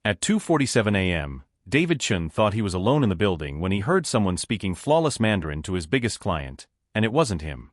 At 2:47 a.m., David Chun thought he was alone in the building when he heard someone speaking flawless Mandarin to his biggest client, and it wasn't him.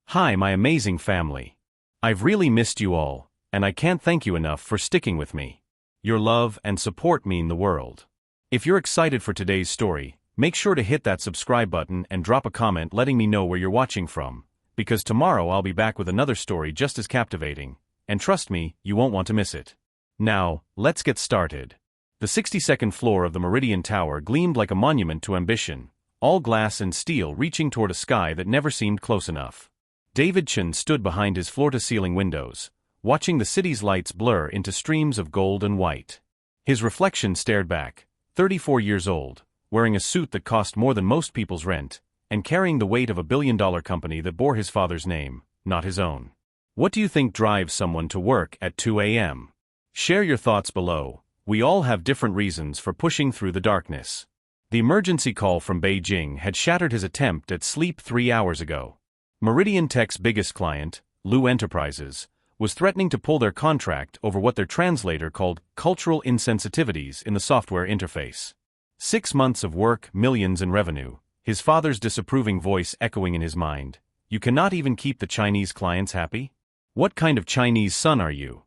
"Hi, my amazing family. I've really missed you all, and I can't thank you enough for sticking with me. Your love and support mean the world." If you're excited for today's story, make sure to hit that subscribe button and drop a comment letting me know where you're watching from, because tomorrow I'll be back with another story just as captivating, and trust me, you won't want to miss it. Now, let's get started. The 62nd floor of the Meridian Tower gleamed like a monument to ambition, all glass and steel reaching toward a sky that never seemed close enough. David Chun stood behind his floor-to-ceiling windows, watching the city's lights blur into streams of gold and white. His reflection stared back, 34 years old, wearing a suit that cost more than most people's rent, and carrying the weight of a billion-dollar company that bore his father's name, not his own. What do you think drives someone to work at 2 a.m.? Share your thoughts below. We all have different reasons for pushing through the darkness. The emergency call from Beijing had shattered his attempt at sleep 3 hours ago. Meridian Tech's biggest client, Lu Enterprises, was threatening to pull their contract over what their translator called cultural insensitivities in the software interface. 6 months of work, millions in revenue, his father's disapproving voice echoing in his mind. "You cannot even keep the Chinese clients happy? What kind of Chinese son are you?"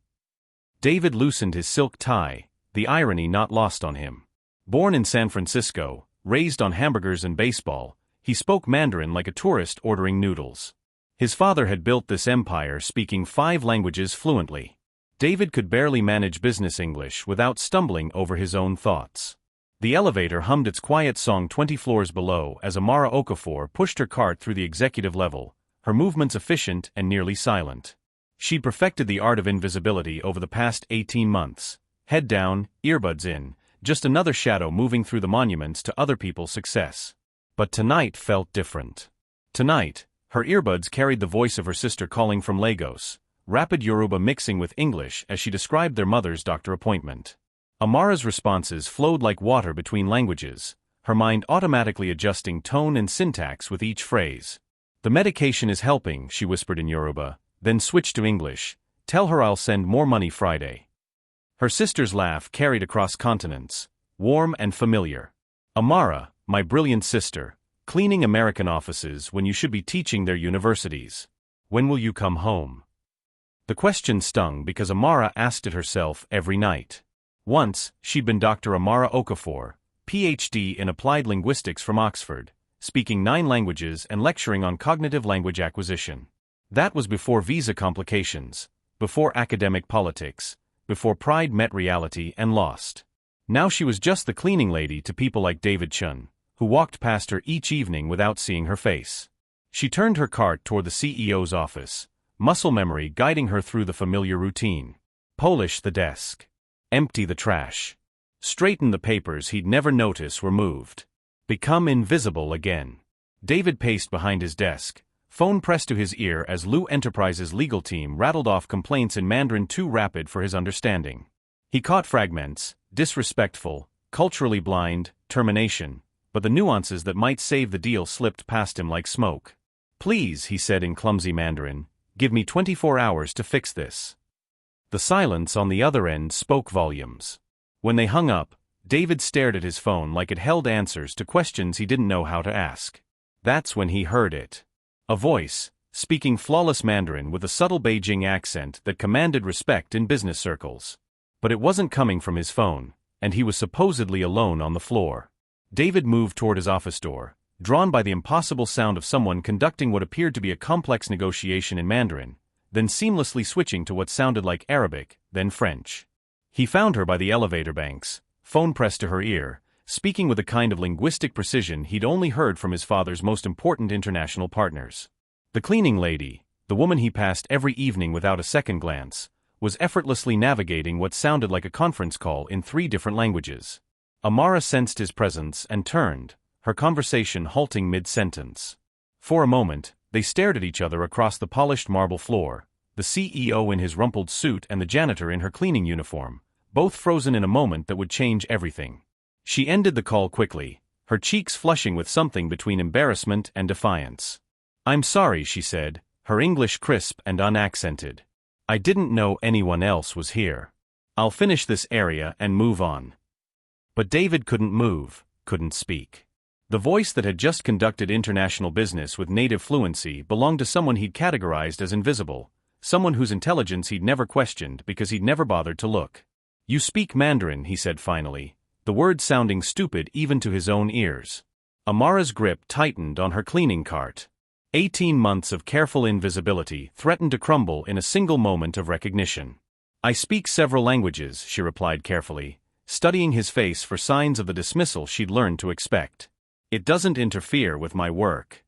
David loosened his silk tie, the irony not lost on him. Born in San Francisco, raised on hamburgers and baseball, he spoke Mandarin like a tourist ordering noodles. His father had built this empire speaking 5 languages fluently. David could barely manage business English without stumbling over his own thoughts. The elevator hummed its quiet song 20 floors below as Amara Okafor pushed her cart through the executive level, her movements efficient and nearly silent. She'd perfected the art of invisibility over the past 18 months. Head down, earbuds in, just another shadow moving through the monuments to other people's success. But tonight felt different. Tonight, her earbuds carried the voice of her sister calling from Lagos, rapid Yoruba mixing with English as she described their mother's doctor appointment. Amara's responses flowed like water between languages, her mind automatically adjusting tone and syntax with each phrase. "The medication is helping," she whispered in Yoruba, then switched to English. "Tell her I'll send more money Friday." Her sister's laugh carried across continents, warm and familiar. "Amara, my brilliant sister, cleaning American offices when you should be teaching their universities. When will you come home?" The question stung because Amara asked it herself every night. Once, she'd been Dr. Amara Okafor, Ph.D. in applied linguistics from Oxford, speaking 9 languages and lecturing on cognitive language acquisition. That was before visa complications, before academic politics, before pride met reality and lost. Now she was just the cleaning lady to people like David Chun, who walked past her each evening without seeing her face. She turned her cart toward the CEO's office, muscle memory guiding her through the familiar routine. Polish the desk. Empty the trash. Straighten the papers he'd never notice were moved. Become invisible again. David paced behind his desk, phone pressed to his ear as Lu Enterprises' legal team rattled off complaints in Mandarin too rapid for his understanding. He caught fragments: disrespectful, culturally blind, termination, but the nuances that might save the deal slipped past him like smoke. "Please," he said in clumsy Mandarin, "give me 24 hours to fix this." The silence on the other end spoke volumes. When they hung up, David stared at his phone like it held answers to questions he didn't know how to ask. That's when he heard it. A voice, speaking flawless Mandarin with a subtle Beijing accent that commanded respect in business circles. But it wasn't coming from his phone, and he was supposedly alone on the floor. David moved toward his office door, drawn by the impossible sound of someone conducting what appeared to be a complex negotiation in Mandarin, then seamlessly switching to what sounded like Arabic, then French. He found her by the elevator banks, phone pressed to her ear, speaking with a kind of linguistic precision he'd only heard from his father's most important international partners. The cleaning lady, the woman he passed every evening without a second glance, was effortlessly navigating what sounded like a conference call in 3 different languages. Amara sensed his presence and turned, her conversation halting mid-sentence. For a moment, they stared at each other across the polished marble floor, the CEO in his rumpled suit and the janitor in her cleaning uniform, both frozen in a moment that would change everything. She ended the call quickly, her cheeks flushing with something between embarrassment and defiance. "I'm sorry," she said, her English crisp and unaccented. "I didn't know anyone else was here." I'll finish this area and move on. But David couldn't move, couldn't speak. The voice that had just conducted international business with native fluency belonged to someone he'd categorized as invisible, someone whose intelligence he'd never questioned because he'd never bothered to look. "You speak Mandarin," he said finally, the words sounding stupid even to his own ears. Amara's grip tightened on her cleaning cart. 18 months of careful invisibility threatened to crumble in a single moment of recognition. "I speak several languages," she replied carefully, studying his face for signs of the dismissal she'd learned to expect. "It doesn't interfere with my work."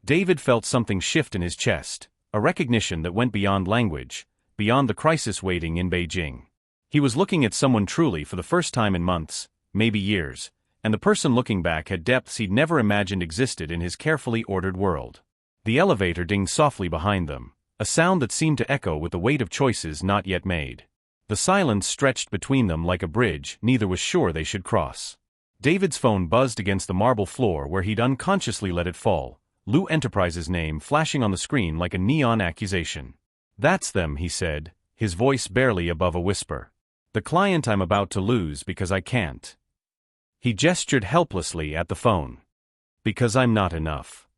David felt something shift in his chest, a recognition that went beyond language, beyond the crisis waiting in Beijing. He was looking at someone truly for the first time in months, maybe years, and the person looking back had depths he'd never imagined existed in his carefully ordered world. The elevator dinged softly behind them, a sound that seemed to echo with the weight of choices not yet made. The silence stretched between them like a bridge neither was sure they should cross. David's phone buzzed against the marble floor where he'd unconsciously let it fall, Lu Enterprises' name flashing on the screen like a neon accusation. "That's them," he said, his voice barely above a whisper. "The client I'm about to lose because I can't." He gestured helplessly at the phone. "Because I'm not enough."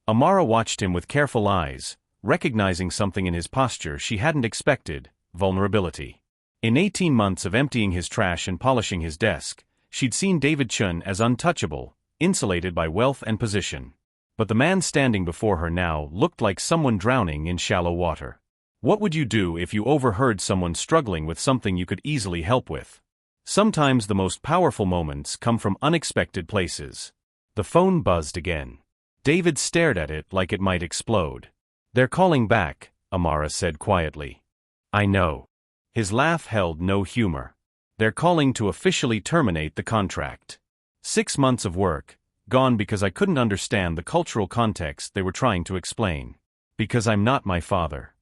Amara watched him with careful eyes, recognizing something in his posture she hadn't expected: vulnerability. In 18 months of emptying his trash and polishing his desk, she'd seen David Chun as untouchable, insulated by wealth and position. But the man standing before her now looked like someone drowning in shallow water. What would you do if you overheard someone struggling with something you could easily help with? Sometimes the most powerful moments come from unexpected places. The phone buzzed again. David stared at it like it might explode. "They're calling back," Amara said quietly. "I know." His laugh held no humor. "They're calling to officially terminate the contract. 6 months of work, gone because I couldn't understand the cultural context they were trying to explain. Because I'm not my father."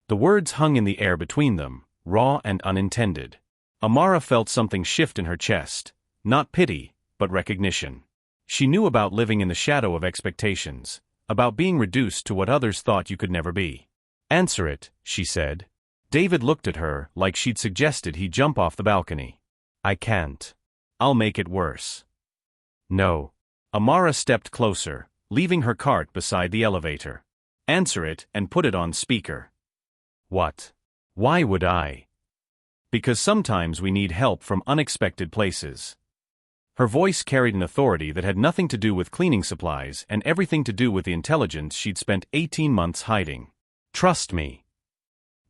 The words hung in the air between them, raw and unintended. Amara felt something shift in her chest, not pity, but recognition. She knew about living in the shadow of expectations, about being reduced to what others thought you could never be. "Answer it," she said. David looked at her like she'd suggested he jump off the balcony. "I can't. I'll make it worse." "No." Amara stepped closer, leaving her cart beside the elevator. "Answer it and put it on speaker." "What? Why would I?" "Because sometimes we need help from unexpected places." Her voice carried an authority that had nothing to do with cleaning supplies and everything to do with the intelligence she'd spent 18 months hiding. "Trust me."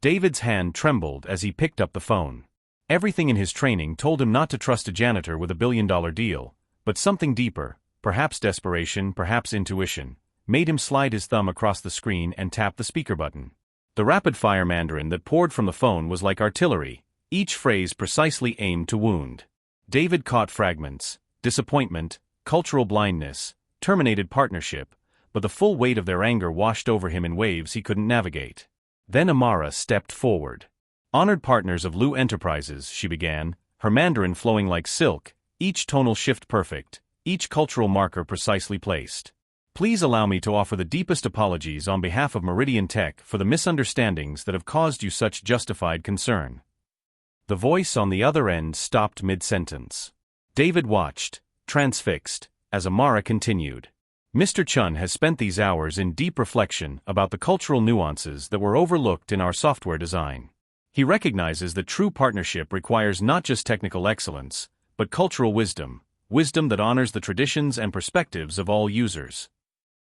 David's hand trembled as he picked up the phone. Everything in his training told him not to trust a janitor with a billion-dollar deal, but something deeper, perhaps desperation, perhaps intuition, made him slide his thumb across the screen and tap the speaker button. The rapid-fire Mandarin that poured from the phone was like artillery, each phrase precisely aimed to wound. David caught fragments: disappointment, cultural blindness, terminated partnership, but the full weight of their anger washed over him in waves he couldn't navigate. Then Amara stepped forward. "Honored partners of Lu Enterprises," she began, her Mandarin flowing like silk, each tonal shift perfect, each cultural marker precisely placed. "Please allow me to offer the deepest apologies on behalf of Meridian Tech for the misunderstandings that have caused you such justified concern." The voice on the other end stopped mid-sentence. David watched, transfixed, as Amara continued. "Mr. Chun has spent these hours in deep reflection about the cultural nuances that were overlooked in our software design. He recognizes that true partnership requires not just technical excellence, but cultural wisdom, wisdom that honors the traditions and perspectives of all users."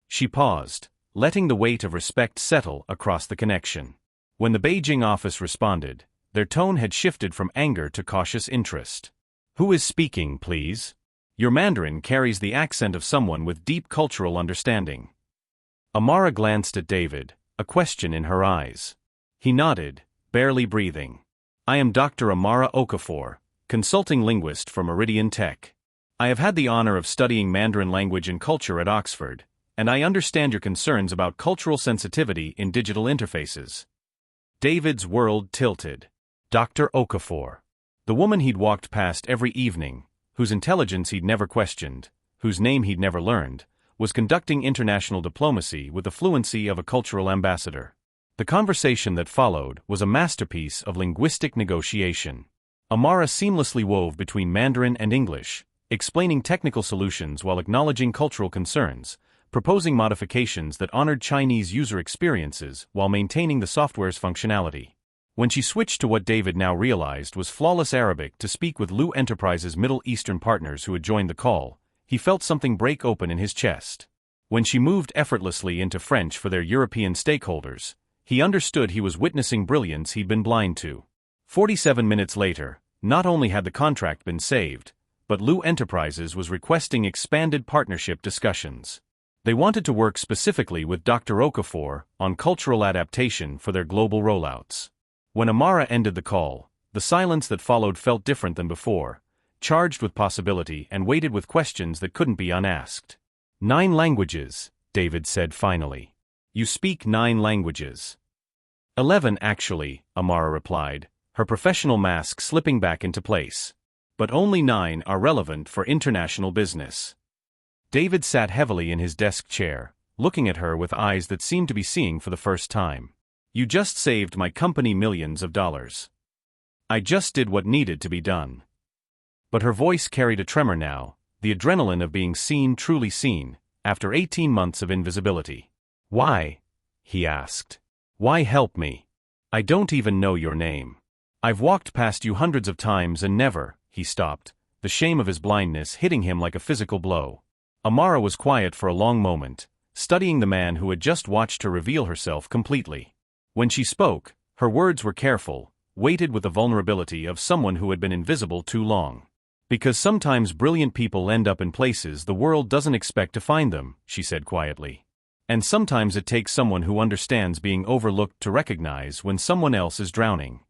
She paused, letting the weight of respect settle across the connection. When the Beijing office responded, their tone had shifted from anger to cautious interest. "Who is speaking, please? Your Mandarin carries the accent of someone with deep cultural understanding." Amara glanced at David, a question in her eyes. He nodded, barely breathing. "I am Dr. Amara Okafor, consulting linguist for Meridian Tech. I have had the honor of studying Mandarin language and culture at Oxford, and I understand your concerns about cultural sensitivity in digital interfaces." David's world tilted. Dr. Okafor. The woman he'd walked past every evening, whose intelligence he'd never questioned, whose name he'd never learned, was conducting international diplomacy with the fluency of a cultural ambassador. The conversation that followed was a masterpiece of linguistic negotiation. Amara seamlessly wove between Mandarin and English, explaining technical solutions while acknowledging cultural concerns, proposing modifications that honored Chinese user experiences while maintaining the software's functionality. When she switched to what David now realized was flawless Arabic to speak with Lu Enterprises' Middle Eastern partners who had joined the call, he felt something break open in his chest. When she moved effortlessly into French for their European stakeholders, he understood he was witnessing brilliance he'd been blind to. 47 minutes later, not only had the contract been saved, but Lu Enterprises was requesting expanded partnership discussions. They wanted to work specifically with Dr. Okafor on cultural adaptation for their global rollouts. When Amara ended the call, the silence that followed felt different than before, charged with possibility and weighted with questions that couldn't be unasked. 9 languages, David said finally. You speak 9 languages. 11 actually, Amara replied, her professional mask slipping back into place. But only 9 are relevant for international business. David sat heavily in his desk chair, looking at her with eyes that seemed to be seeing for the first time. You just saved my company millions of dollars. I just did what needed to be done. But her voice carried a tremor now, the adrenaline of being seen, truly seen, after 18 months of invisibility. Why? He asked. Why help me? I don't even know your name. I've walked past you hundreds of times and never. He stopped, the shame of his blindness hitting him like a physical blow. Amara was quiet for a long moment, studying the man who had just watched her reveal herself completely. When she spoke, her words were careful, weighted with the vulnerability of someone who had been invisible too long. Because sometimes brilliant people end up in places the world doesn't expect to find them, she said quietly. And sometimes it takes someone who understands being overlooked to recognize when someone else is drowning.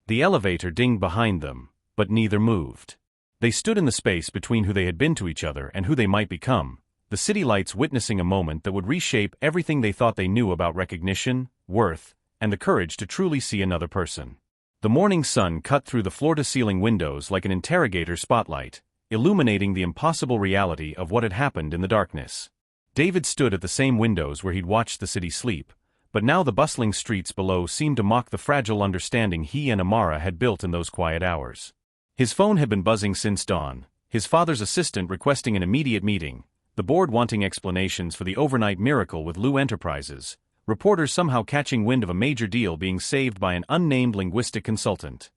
The elevator dinged behind them, but neither moved. They stood in the space between who they had been to each other and who they might become, the city lights witnessing a moment that would reshape everything they thought they knew about recognition, worth, and the courage to truly see another person. The morning sun cut through the floor-to-ceiling windows like an interrogator spotlight, illuminating the impossible reality of what had happened in the darkness. David stood at the same windows where he'd watched the city sleep, but now the bustling streets below seemed to mock the fragile understanding he and Amara had built in those quiet hours. His phone had been buzzing since dawn, his father's assistant requesting an immediate meeting, the board wanting explanations for the overnight miracle with Lu Enterprises, reporters somehow catching wind of a major deal being saved by an unnamed linguistic consultant.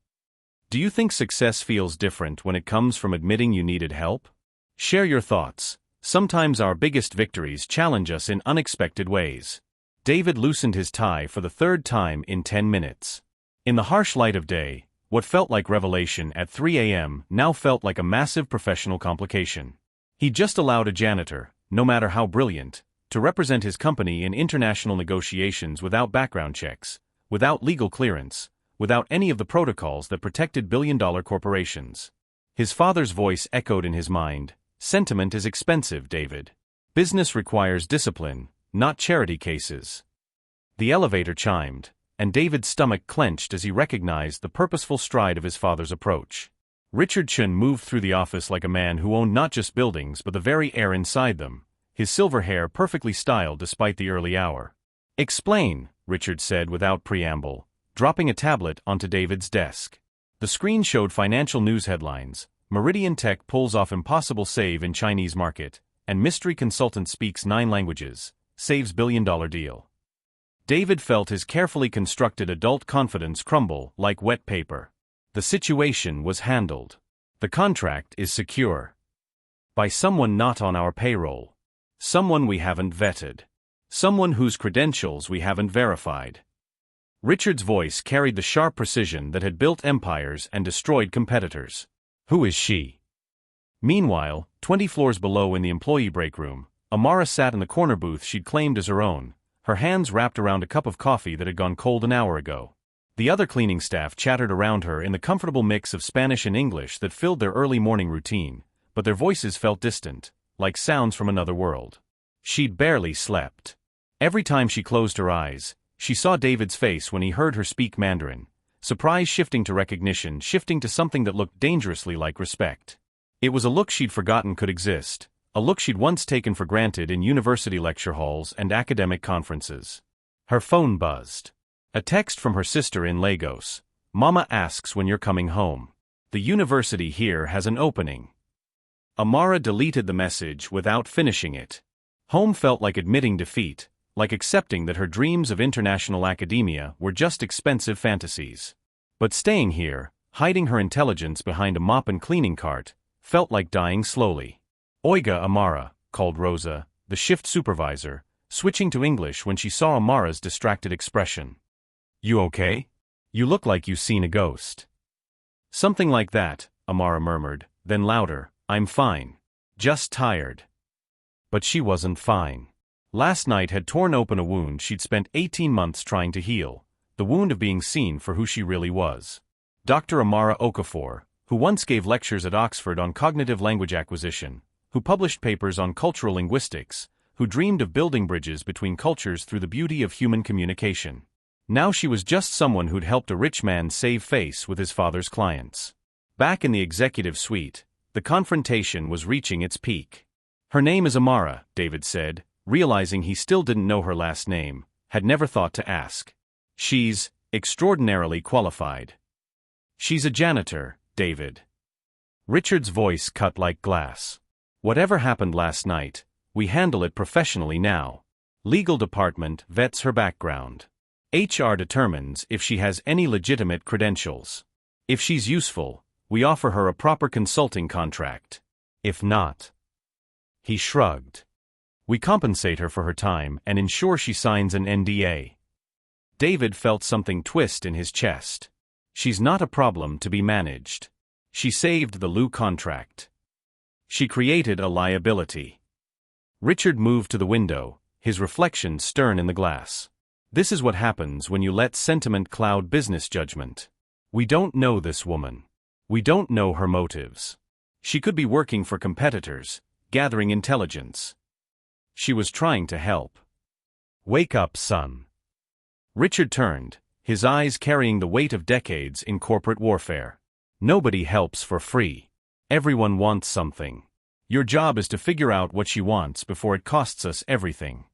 Do you think success feels different when it comes from admitting you needed help? Share your thoughts. Sometimes our biggest victories challenge us in unexpected ways. David loosened his tie for the 3rd time in 10 minutes. In the harsh light of day, what felt like revelation at 3 a.m. now felt like a massive professional complication. He just allowed a janitor, no matter how brilliant, to represent his company in international negotiations without background checks, without legal clearance, without any of the protocols that protected billion-dollar corporations. His father's voice echoed in his mind. Sentiment is expensive, David. Business requires discipline, not charity cases. The elevator chimed, and David's stomach clenched as he recognized the purposeful stride of his father's approach. Richard Chun moved through the office like a man who owned not just buildings but the very air inside them, his silver hair perfectly styled despite the early hour. Explain, Richard said without preamble, dropping a tablet onto David's desk. The screen showed financial news headlines. Meridian Tech pulls off impossible save in Chinese market, and mystery consultant speaks 9 languages, saves billion-dollar deal. David felt his carefully constructed adult confidence crumble like wet paper. The situation was handled. The contract is secure. By someone not on our payroll. Someone we haven't vetted. Someone whose credentials we haven't verified. Richard's voice carried the sharp precision that had built empires and destroyed competitors. Who is she? Meanwhile, 20 floors below in the employee break room, Amara sat in the corner booth she'd claimed as her own, her hands wrapped around a cup of coffee that had gone cold an hour ago. The other cleaning staff chattered around her in the comfortable mix of Spanish and English that filled their early morning routine, but their voices felt distant, like sounds from another world. She'd barely slept. Every time she closed her eyes, she saw David's face when he heard her speak Mandarin. Surprise shifting to recognition, shifting to something that looked dangerously like respect. It was a look she'd forgotten could exist, a look she'd once taken for granted in university lecture halls and academic conferences. Her phone buzzed. A text from her sister in Lagos. Mama asks when you're coming home. The university here has an opening. Amara deleted the message without finishing it. Home felt like admitting defeat, like accepting that her dreams of international academia were just expensive fantasies. But staying here, hiding her intelligence behind a mop and cleaning cart, felt like dying slowly. Oiga Amara, called Rosa, the shift supervisor, switching to English when she saw Amara's distracted expression. You okay? You look like you've seen a ghost. Something like that, Amara murmured, then louder, I'm fine. Just tired. But she wasn't fine. Last night had torn open a wound she'd spent 18 months trying to heal, the wound of being seen for who she really was. Dr. Amara Okafor, who once gave lectures at Oxford on cognitive language acquisition, who published papers on cultural linguistics, who dreamed of building bridges between cultures through the beauty of human communication. Now she was just someone who'd helped a rich man save face with his father's clients. Back in the executive suite, the confrontation was reaching its peak. Her name is Amara, David said, realizing he still didn't know her last name, had never thought to ask. She's extraordinarily qualified. She's a janitor, David. Richard's voice cut like glass. Whatever happened last night, we handle it professionally now. Legal department vets her background. HR determines if she has any legitimate credentials. If she's useful, we offer her a proper consulting contract. If not, he shrugged. We compensate her for her time and ensure she signs an NDA. David felt something twist in his chest. She's not a problem to be managed. She saved the Lou contract. She created a liability. Richard moved to the window, his reflection stern in the glass. This is what happens when you let sentiment cloud business judgment. We don't know this woman. We don't know her motives. She could be working for competitors, gathering intelligence. She was trying to help. Wake up, son. Richard turned, his eyes carrying the weight of decades in corporate warfare. Nobody helps for free. Everyone wants something. Your job is to figure out what she wants before it costs us everything.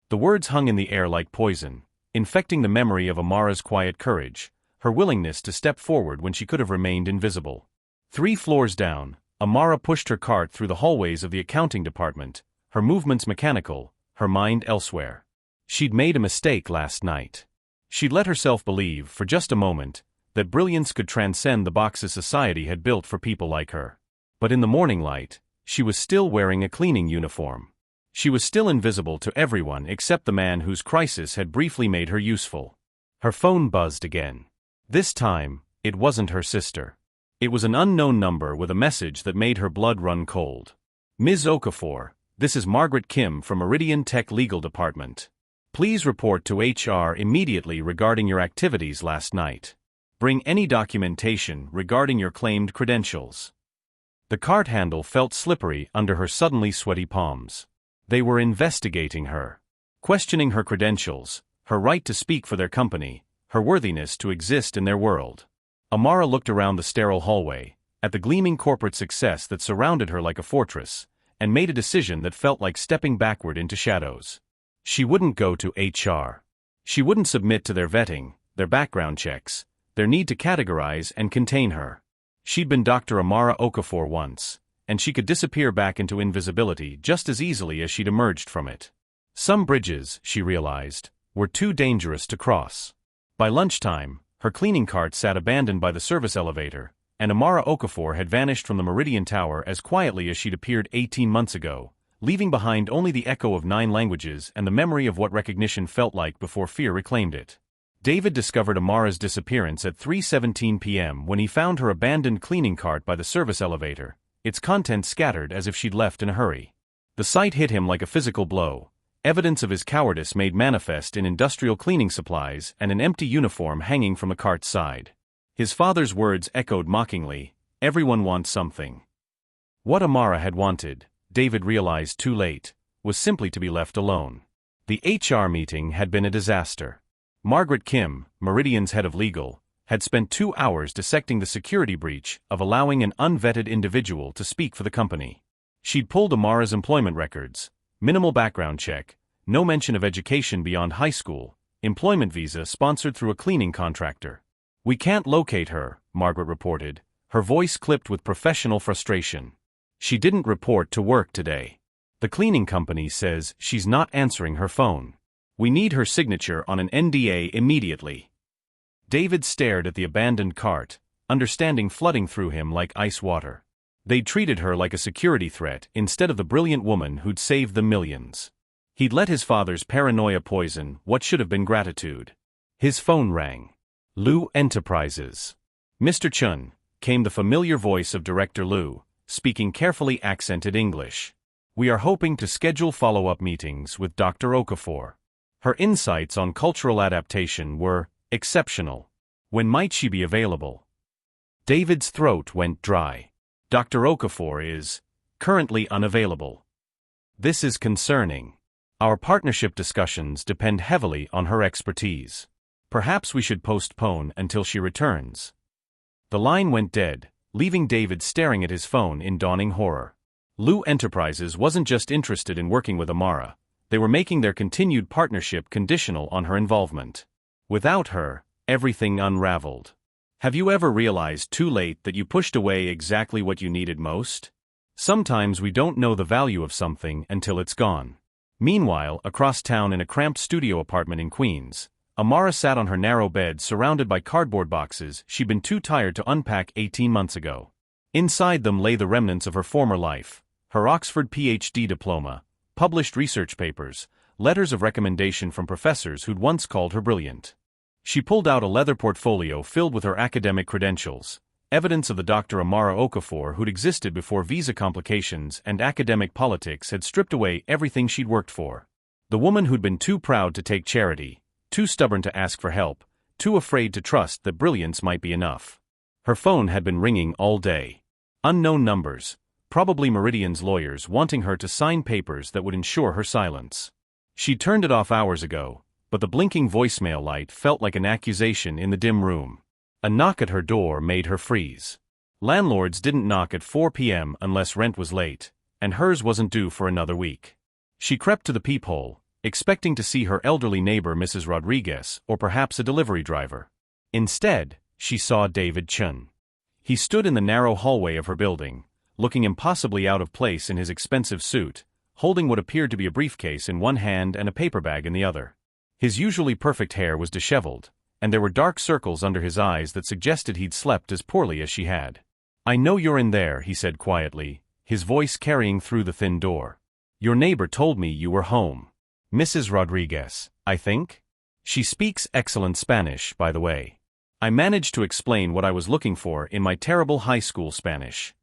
The words hung in the air like poison, infecting the memory of Amara's quiet courage, her willingness to step forward when she could have remained invisible. 3 floors down, Amara pushed her cart through the hallways of the accounting department, her movements mechanical, her mind elsewhere. She'd made a mistake last night. She'd let herself believe, for just a moment, that brilliance could transcend the boxes society had built for people like her. But in the morning light, she was still wearing a cleaning uniform. She was still invisible to everyone except the man whose crisis had briefly made her useful. Her phone buzzed again. This time, it wasn't her sister. It was an unknown number with a message that made her blood run cold. Ms. Okafor, this is Margaret Kim from Meridian Tech Legal Department. Please report to HR immediately regarding your activities last night. Bring any documentation regarding your claimed credentials. The cart handle felt slippery under her suddenly sweaty palms. They were investigating her, questioning her credentials, her right to speak for their company, her worthiness to exist in their world. Amara looked around the sterile hallway, at the gleaming corporate success that surrounded her like a fortress, and made a decision that felt like stepping backward into shadows. She wouldn't go to HR. She wouldn't submit to their vetting, their background checks, their need to categorize and contain her. She'd been Dr. Amara Okafor once, and she could disappear back into invisibility just as easily as she'd emerged from it. Some bridges, she realized, were too dangerous to cross. By lunchtime, her cleaning cart sat abandoned by the service elevator, and Amara Okafor had vanished from the Meridian Tower as quietly as she'd appeared 18 months ago, leaving behind only the echo of 9 languages and the memory of what recognition felt like before fear reclaimed it. David discovered Amara's disappearance at 3:17 p.m. when he found her abandoned cleaning cart by the service elevator, its contents scattered as if she'd left in a hurry. The sight hit him like a physical blow, evidence of his cowardice made manifest in industrial cleaning supplies and an empty uniform hanging from the cart's side. His father's words echoed mockingly, "Everyone wants something." What Amara had wanted, David realized too late, was simply to be left alone. The HR meeting had been a disaster. Margaret Kim, Meridian's head of legal, had spent 2 hours dissecting the security breach of allowing an unvetted individual to speak for the company. She'd pulled Amara's employment records, minimal background check, no mention of education beyond high school, employment visa sponsored through a cleaning contractor. We can't locate her, Margaret reported, her voice clipped with professional frustration. She didn't report to work today. The cleaning company says she's not answering her phone. We need her signature on an NDA immediately. David stared at the abandoned cart, understanding flooding through him like ice water. They'd treated her like a security threat instead of the brilliant woman who'd saved them millions. He'd let his father's paranoia poison what should have been gratitude. His phone rang. Lu Enterprises. Mr. Chun, came the familiar voice of Director Lu, speaking carefully accented English. We are hoping to schedule follow-up meetings with Dr. Okafor. Her insights on cultural adaptation were exceptional. When might she be available? David's throat went dry. Dr. Okafor is currently unavailable. This is concerning. Our partnership discussions depend heavily on her expertise. Perhaps we should postpone until she returns. The line went dead, leaving David staring at his phone in dawning horror. Lu Enterprises wasn't just interested in working with Amara, they were making their continued partnership conditional on her involvement. Without her, everything unraveled. Have you ever realized too late that you pushed away exactly what you needed most? Sometimes we don't know the value of something until it's gone. Meanwhile, across town in a cramped studio apartment in Queens, Amara sat on her narrow bed surrounded by cardboard boxes she'd been too tired to unpack 18 months ago. Inside them lay the remnants of her former life, her Oxford PhD diploma, published research papers, letters of recommendation from professors who'd once called her brilliant. She pulled out a leather portfolio filled with her academic credentials, evidence of the Dr. Amara Okafor who'd existed before visa complications and academic politics had stripped away everything she'd worked for. The woman who'd been too proud to take charity, too stubborn to ask for help, too afraid to trust that brilliance might be enough. Her phone had been ringing all day. Unknown numbers, probably Meridian's lawyers wanting her to sign papers that would ensure her silence. She'd turned it off hours ago, but the blinking voicemail light felt like an accusation in the dim room. A knock at her door made her freeze. Landlords didn't knock at 4 p.m. unless rent was late, and hers wasn't due for another week. She crept to the peephole, expecting to see her elderly neighbor Mrs. Rodriguez or perhaps a delivery driver. Instead, she saw David Chun. He stood in the narrow hallway of her building, looking impossibly out of place in his expensive suit, holding what appeared to be a briefcase in one hand and a paper bag in the other. His usually perfect hair was disheveled, and there were dark circles under his eyes that suggested he'd slept as poorly as she had. "I know you're in there," he said quietly, his voice carrying through the thin door. "Your neighbor told me you were home. Mrs. Rodriguez, I think? She speaks excellent Spanish, by the way. I managed to explain what I was looking for in my terrible high school Spanish."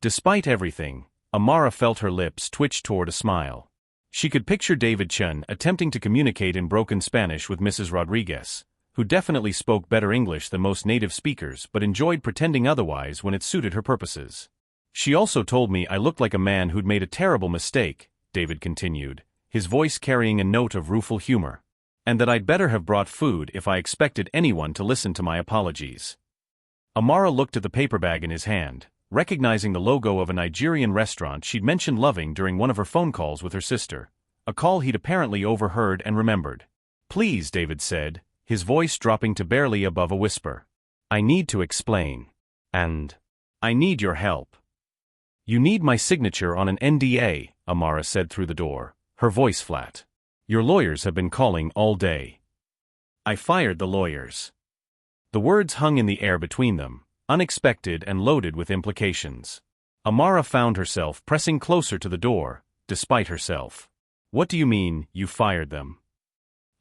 Despite everything, Amara felt her lips twitch toward a smile. She could picture David Chun attempting to communicate in broken Spanish with Mrs. Rodriguez, who definitely spoke better English than most native speakers but enjoyed pretending otherwise when it suited her purposes. "She also told me I looked like a man who'd made a terrible mistake," David continued, his voice carrying a note of rueful humor, "and that I'd better have brought food if I expected anyone to listen to my apologies." Amara looked at the paper bag in his hand, recognizing the logo of a Nigerian restaurant she'd mentioned loving during one of her phone calls with her sister, a call he'd apparently overheard and remembered. "Please," David said, his voice dropping to barely above a whisper. "I need to explain. And I need your help." "You need my signature on an NDA," Amara said through the door, her voice flat. "Your lawyers have been calling all day." "I fired the lawyers." The words hung in the air between them, unexpected and loaded with implications. Amara found herself pressing closer to the door, despite herself. "What do you mean, you fired them?"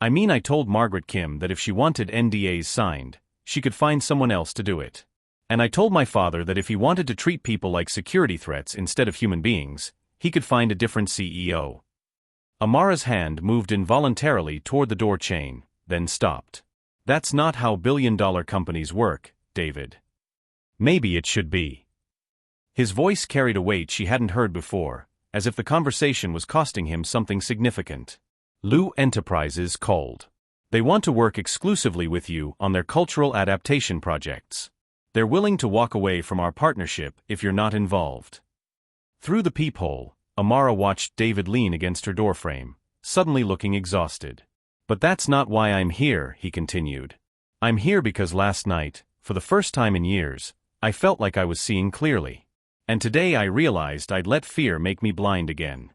"I mean I told Margaret Kim that if she wanted NDAs signed, she could find someone else to do it. And I told my father that if he wanted to treat people like security threats instead of human beings, he could find a different CEO." Amara's hand moved involuntarily toward the door chain, then stopped. "That's not how billion-dollar companies work, David." "Maybe it should be." His voice carried a weight she hadn't heard before, as if the conversation was costing him something significant. "Lu Enterprises called. They want to work exclusively with you on their cultural adaptation projects. They're willing to walk away from our partnership if you're not involved." Through the peephole, Amara watched David lean against her doorframe, suddenly looking exhausted. But that's not why I'm here, he continued. I'm here because last night, for the first time in years, I felt like I was seeing clearly. And today I realized I'd let fear make me blind again.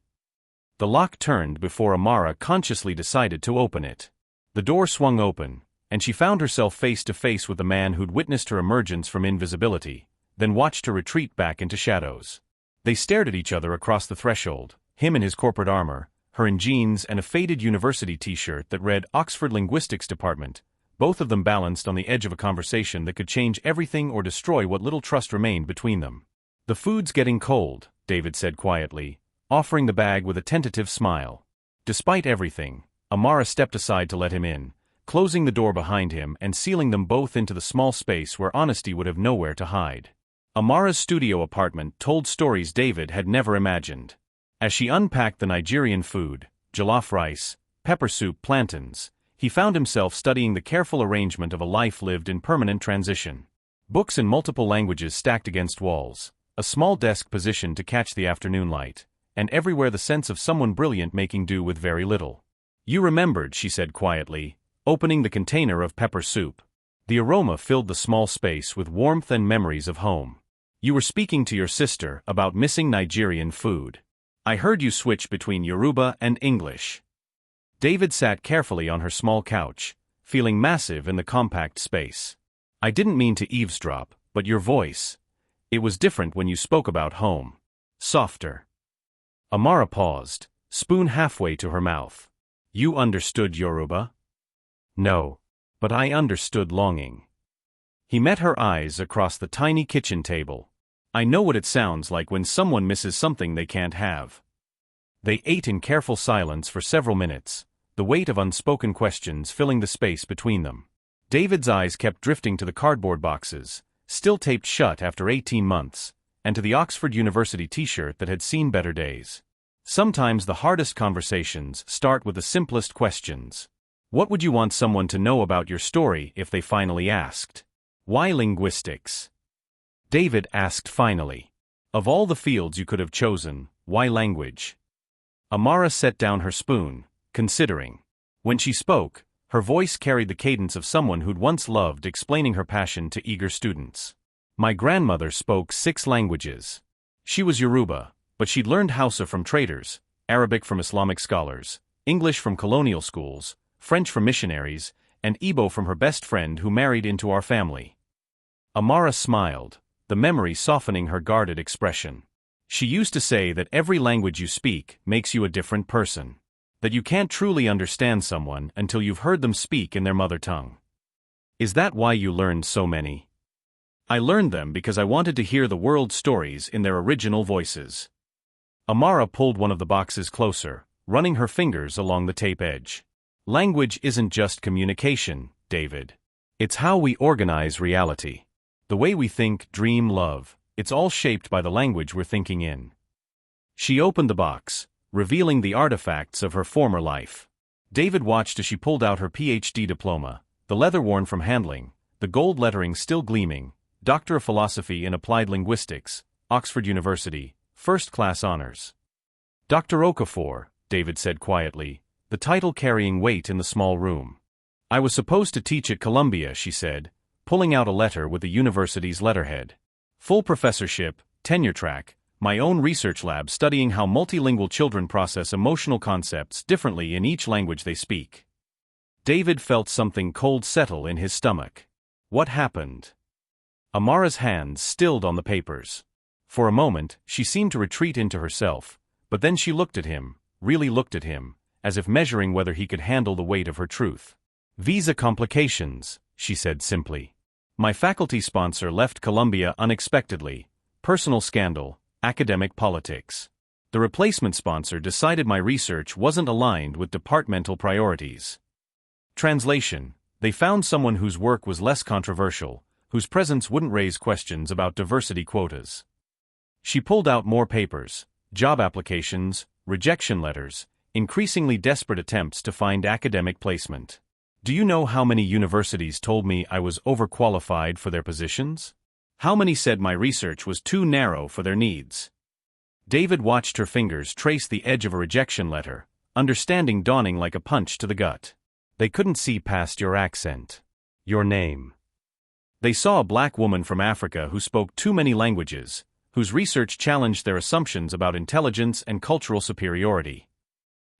The lock turned before Amara consciously decided to open it. The door swung open, and she found herself face to face with the man who'd witnessed her emergence from invisibility, then watched her retreat back into shadows. They stared at each other across the threshold, him in his corporate armor, her in jeans and a faded university t-shirt that read Oxford Linguistics Department, both of them balanced on the edge of a conversation that could change everything or destroy what little trust remained between them. The food's getting cold, David said quietly, offering the bag with a tentative smile. Despite everything, Amara stepped aside to let him in, closing the door behind him and sealing them both into the small space where honesty would have nowhere to hide. Amara's studio apartment told stories David had never imagined. As she unpacked the Nigerian food, jollof rice, pepper soup, plantains, he found himself studying the careful arrangement of a life lived in permanent transition. Books in multiple languages stacked against walls, a small desk positioned to catch the afternoon light, and everywhere the sense of someone brilliant making do with very little. You remembered, she said quietly, opening the container of pepper soup. The aroma filled the small space with warmth and memories of home. You were speaking to your sister about missing Nigerian food. I heard you switch between Yoruba and English. David sat carefully on her small couch, feeling massive in the compact space. I didn't mean to eavesdrop, but your voice. It was different when you spoke about home. Softer. Amara paused, spoon halfway to her mouth. You understood Yoruba? No. But I understood longing. He met her eyes across the tiny kitchen table. I know what it sounds like when someone misses something they can't have. They ate in careful silence for several minutes, the weight of unspoken questions filling the space between them. David's eyes kept drifting to the cardboard boxes, still taped shut after 18 months, and to the Oxford University t-shirt that had seen better days. Sometimes the hardest conversations start with the simplest questions. What would you want someone to know about your story if they finally asked? Why linguistics? David asked finally. Of all the fields you could have chosen, why language? Amara set down her spoon, considering. When she spoke, her voice carried the cadence of someone who'd once loved explaining her passion to eager students. My grandmother spoke 6 languages. She was Yoruba, but she'd learned Hausa from traders, Arabic from Islamic scholars, English from colonial schools, French from missionaries, and Igbo from her best friend who married into our family. Amara smiled, the memory softening her guarded expression. She used to say that every language you speak makes you a different person. That you can't truly understand someone until you've heard them speak in their mother tongue. Is that why you learned so many? I learned them because I wanted to hear the world's stories in their original voices. Amara pulled one of the boxes closer, running her fingers along the tape edge. Language isn't just communication, David. It's how we organize reality. The way we think, dream, love, it's all shaped by the language we're thinking in. She opened the box, revealing the artifacts of her former life. David watched as she pulled out her PhD diploma, the leather worn from handling, the gold lettering still gleaming, Doctor of Philosophy in Applied Linguistics, Oxford University, first-class honors. Dr. Okafor, David said quietly, the title carrying weight in the small room. I was supposed to teach at Columbia, she said, pulling out a letter with the university's letterhead. Full professorship, tenure track, my own research lab studying how multilingual children process emotional concepts differently in each language they speak. David felt something cold settle in his stomach. What happened? Amara's hands stilled on the papers. For a moment, she seemed to retreat into herself, but then she looked at him, really looked at him, as if measuring whether he could handle the weight of her truth. Visa complications, she said simply. My faculty sponsor left Columbia unexpectedly. Personal scandal, academic politics. The replacement sponsor decided my research wasn't aligned with departmental priorities. Translation: they found someone whose work was less controversial, whose presence wouldn't raise questions about diversity quotas. She pulled out more papers, job applications, rejection letters, increasingly desperate attempts to find academic placement. Do you know how many universities told me I was overqualified for their positions? How many said my research was too narrow for their needs? David watched her fingers trace the edge of a rejection letter, understanding dawning like a punch to the gut. They couldn't see past your accent. Your name. They saw a black woman from Africa who spoke too many languages, whose research challenged their assumptions about intelligence and cultural superiority.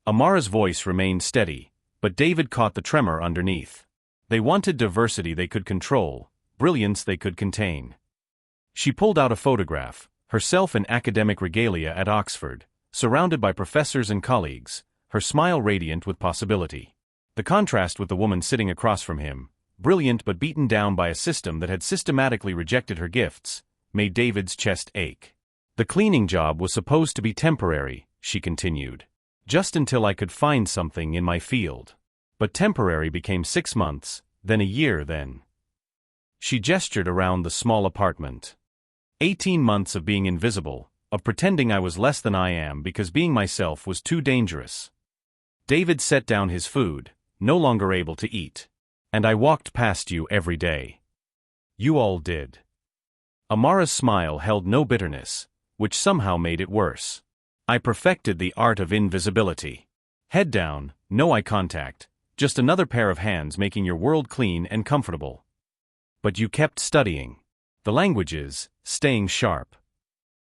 Amara's voice remained steady, but David caught the tremor underneath. They wanted diversity they could control, brilliance they could contain. She pulled out a photograph, herself in academic regalia at Oxford, surrounded by professors and colleagues, her smile radiant with possibility. The contrast with the woman sitting across from him, brilliant but beaten down by a system that had systematically rejected her gifts, made David's chest ache. The cleaning job was supposed to be temporary, she continued. Just until I could find something in my field. But temporary became 6 months, then a year then. She gestured around the small apartment. 18 months of being invisible, of pretending I was less than I am because being myself was too dangerous. David set down his food, no longer able to eat. And I walked past you every day. You all did. Amara's smile held no bitterness, which somehow made it worse. I perfected the art of invisibility. Head down, no eye contact, just another pair of hands making your world clean and comfortable. But you kept studying. The languages, staying sharp.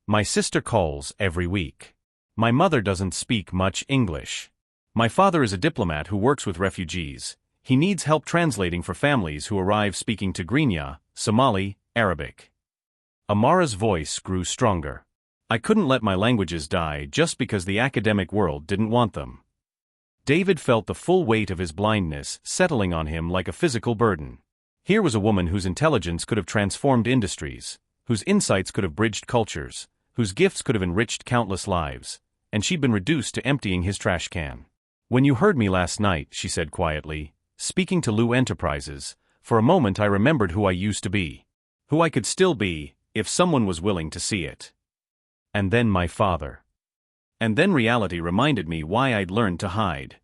My sister calls every week. My mother doesn't speak much English. My father is a diplomat who works with refugees. He needs help translating for families who arrive speaking Tigrinya, Somali, Arabic. Amara's voice grew stronger. I couldn't let my languages die just because the academic world didn't want them. David felt the full weight of his blindness settling on him like a physical burden. Here was a woman whose intelligence could have transformed industries, whose insights could have bridged cultures, whose gifts could have enriched countless lives, and she'd been reduced to emptying his trash can. When you heard me last night, she said quietly, speaking to Lou Enterprises, for a moment I remembered who I used to be. Who I could still be, if someone was willing to see it. And then my father. And then reality reminded me why I'd learned to hide.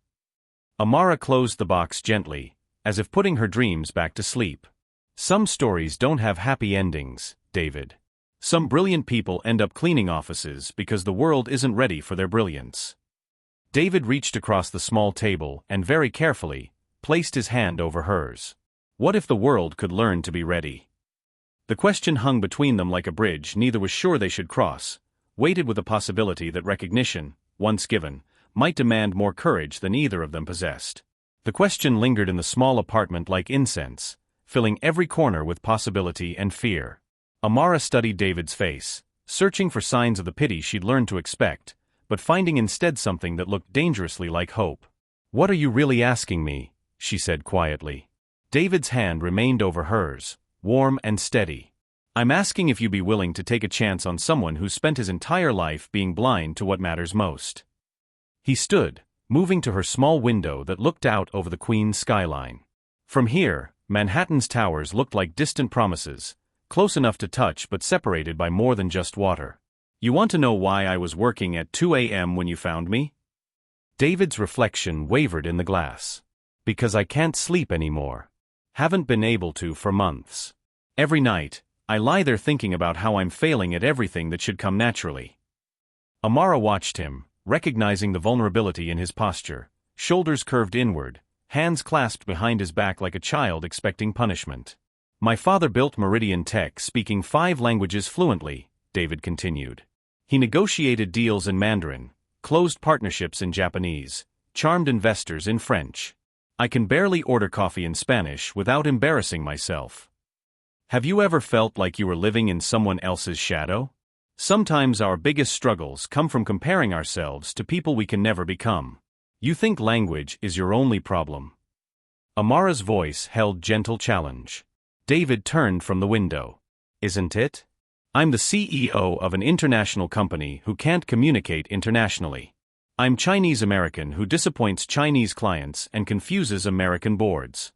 Amara closed the box gently, as if putting her dreams back to sleep. Some stories don't have happy endings, David. Some brilliant people end up cleaning offices because the world isn't ready for their brilliance. David reached across the small table and very carefully placed his hand over hers. What if the world could learn to be ready? The question hung between them like a bridge neither was sure they should cross, weighted with the possibility that recognition, once given, might demand more courage than either of them possessed. The question lingered in the small apartment like incense, filling every corner with possibility and fear. Amara studied David's face, searching for signs of the pity she'd learned to expect, but finding instead something that looked dangerously like hope. "What are you really asking me?" she said quietly. David's hand remained over hers, warm and steady. "I'm asking if you'd be willing to take a chance on someone who's spent his entire life being blind to what matters most." He stood, moving to her small window that looked out over the Queen's skyline. From here, Manhattan's towers looked like distant promises, close enough to touch but separated by more than just water. "You want to know why I was working at 2 a.m. when you found me?" David's reflection wavered in the glass. "Because I can't sleep anymore. Haven't been able to for months. Every night, I lie there thinking about how I'm failing at everything that should come naturally." Amara watched him, recognizing the vulnerability in his posture, shoulders curved inward, hands clasped behind his back like a child expecting punishment. "My father built Meridian Tech speaking 5 languages fluently," David continued. "He negotiated deals in Mandarin, closed partnerships in Japanese, charmed investors in French. I can barely order coffee in Spanish without embarrassing myself. Have you ever felt like you were living in someone else's shadow? Sometimes our biggest struggles come from comparing ourselves to people we can never become. You think language is your only problem." Amara's voice held gentle challenge. David turned from the window. "Isn't it? I'm the CEO of an international company who can't communicate internationally. I'm Chinese American who disappoints Chinese clients and confuses American boards.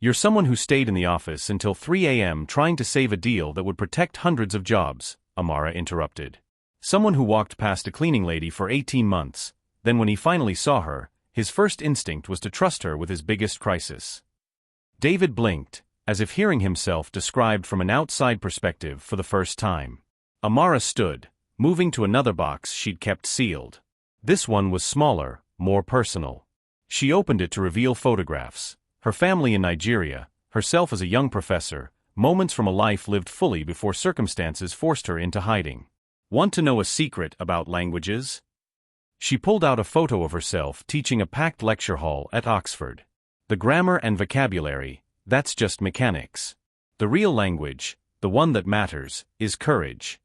You're someone who stayed in the office until 3 a.m. trying to save a deal that would protect hundreds of jobs," Amara interrupted. "Someone who walked past a cleaning lady for 18 months, then when he finally saw her, his first instinct was to trust her with his biggest crisis." David blinked, as if hearing himself described from an outside perspective for the first time. Amara stood, moving to another box she'd kept sealed. This one was smaller, more personal. She opened it to reveal photographs. Her family in Nigeria, herself as a young professor, moments from a life lived fully before circumstances forced her into hiding. Want to know a secret about languages? She pulled out a photo of herself teaching a packed lecture hall at Oxford. The grammar and vocabulary, that's just mechanics. The real language, the one that matters, is courage.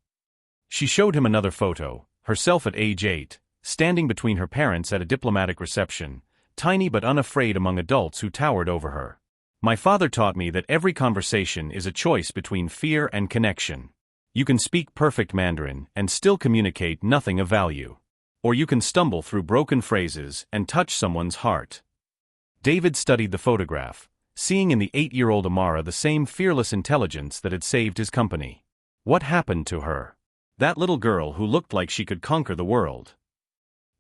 She showed him another photo, herself at age 8, standing between her parents at a diplomatic reception, tiny but unafraid among adults who towered over her. My father taught me that every conversation is a choice between fear and connection. You can speak perfect Mandarin and still communicate nothing of value. Or you can stumble through broken phrases and touch someone's heart. David studied the photograph, seeing in the 8-year-old Amara the same fearless intelligence that had saved his company. What happened to her? That little girl who looked like she could conquer the world.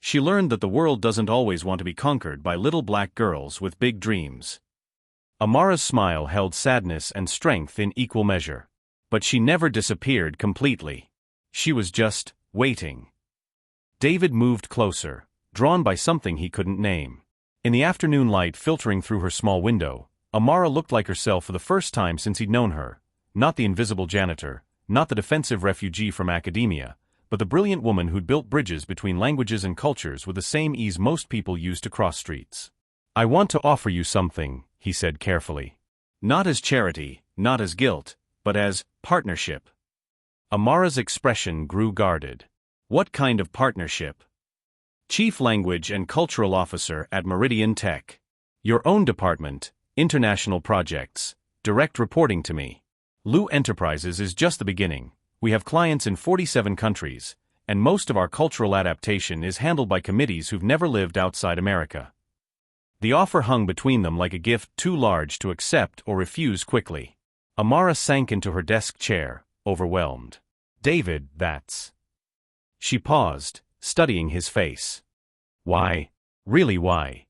She learned that the world doesn't always want to be conquered by little black girls with big dreams. Amara's smile held sadness and strength in equal measure. But she never disappeared completely. She was just waiting. David moved closer, drawn by something he couldn't name. In the afternoon light filtering through her small window, Amara looked like herself for the first time since he'd known her, not the invisible janitor, not the defensive refugee from academia, but the brilliant woman who'd built bridges between languages and cultures with the same ease most people use to cross streets. I want to offer you something, he said carefully. Not as charity, not as guilt, but as partnership. Amara's expression grew guarded. What kind of partnership? Chief Language and Cultural Officer at Meridian Tech. Your own department, international projects, direct reporting to me. Lu Enterprises is just the beginning. We have clients in 47 countries, and most of our cultural adaptation is handled by committees who've never lived outside America. The offer hung between them like a gift too large to accept or refuse quickly. Amara sank into her desk chair, overwhelmed. David, that's... She paused, studying his face. Why? Really why?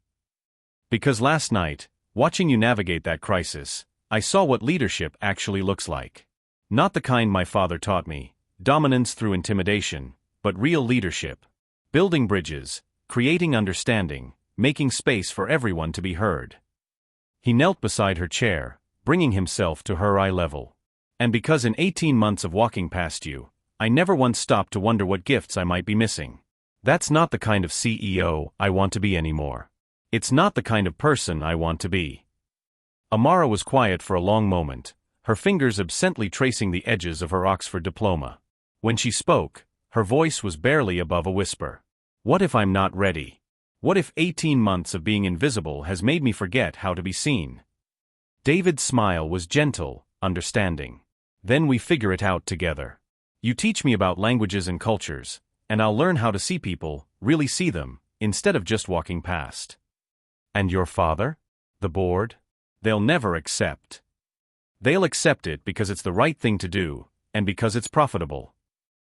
Because last night, watching you navigate that crisis, I saw what leadership actually looks like. Not the kind my father taught me, dominance through intimidation, but real leadership. Building bridges, creating understanding, making space for everyone to be heard. He knelt beside her chair, bringing himself to her eye level. And because in 18 months of walking past you, I never once stopped to wonder what gifts I might be missing. That's not the kind of CEO I want to be anymore. It's not the kind of person I want to be. Amara was quiet for a long moment, her fingers absently tracing the edges of her Oxford diploma. When she spoke, her voice was barely above a whisper. What if I'm not ready? What if 18 months of being invisible has made me forget how to be seen? David's smile was gentle, understanding. Then we figure it out together. You teach me about languages and cultures, and I'll learn how to see people, really see them, instead of just walking past. And your father? The board? They'll never accept. They'll accept it because it's the right thing to do, and because it's profitable.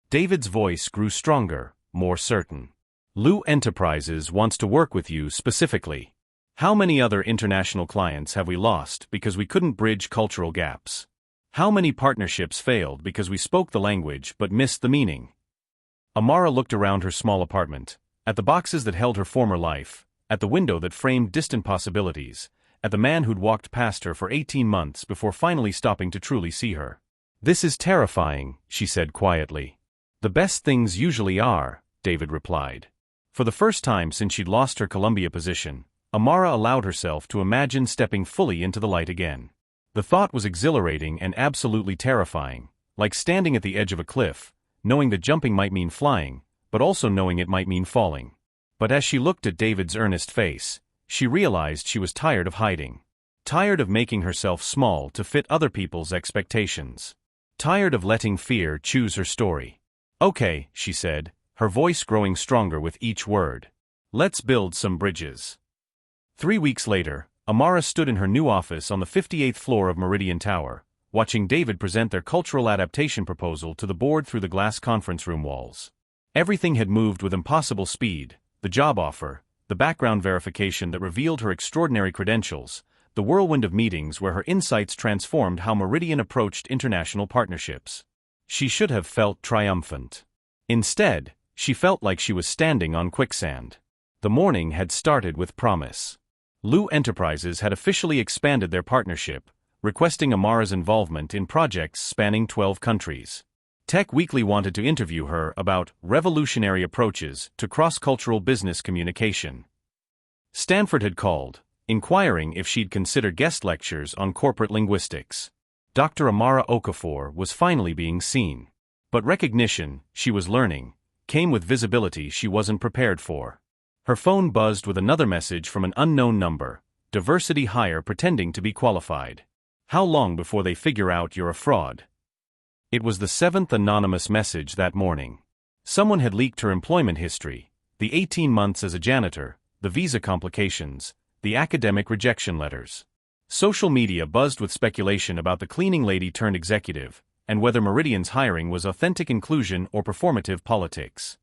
David's voice grew stronger, more certain. Lu Enterprises wants to work with you specifically. How many other international clients have we lost because we couldn't bridge cultural gaps? How many partnerships failed because we spoke the language but missed the meaning? Amara looked around her small apartment, at the boxes that held her former life, at the window that framed distant possibilities, at the man who'd walked past her for 18 months before finally stopping to truly see her. This is terrifying, she said quietly. The best things usually are, David replied. For the first time since she'd lost her Columbia position, Amara allowed herself to imagine stepping fully into the light again. The thought was exhilarating and absolutely terrifying, like standing at the edge of a cliff, knowing that jumping might mean flying, but also knowing it might mean falling. But as she looked at David's earnest face, she realized she was tired of hiding. Tired of making herself small to fit other people's expectations. Tired of letting fear choose her story. Okay, she said, her voice growing stronger with each word. Let's build some bridges. 3 weeks later, Amara stood in her new office on the 58th floor of Meridian Tower, watching David present their cultural adaptation proposal to the board through the glass conference room walls. Everything had moved with impossible speed: the job offer, the background verification that revealed her extraordinary credentials, the whirlwind of meetings where her insights transformed how Meridian approached international partnerships. She should have felt triumphant. Instead, she felt like she was standing on quicksand. The morning had started with promise. Lu Enterprises had officially expanded their partnership, requesting Amara's involvement in projects spanning 12 countries. Tech Weekly wanted to interview her about revolutionary approaches to cross-cultural business communication. Stanford had called, inquiring if she'd consider guest lectures on corporate linguistics. Dr. Amara Okafor was finally being seen. But recognition, she was learning, came with visibility she wasn't prepared for. Her phone buzzed with another message from an unknown number, diversity hire pretending to be qualified. How long before they figure out you're a fraud? It was the 7th anonymous message that morning. Someone had leaked her employment history, the 18 months as a janitor, the visa complications, the academic rejection letters. Social media buzzed with speculation about the cleaning lady turned executive, and whether Meridian's hiring was authentic inclusion or performative politics.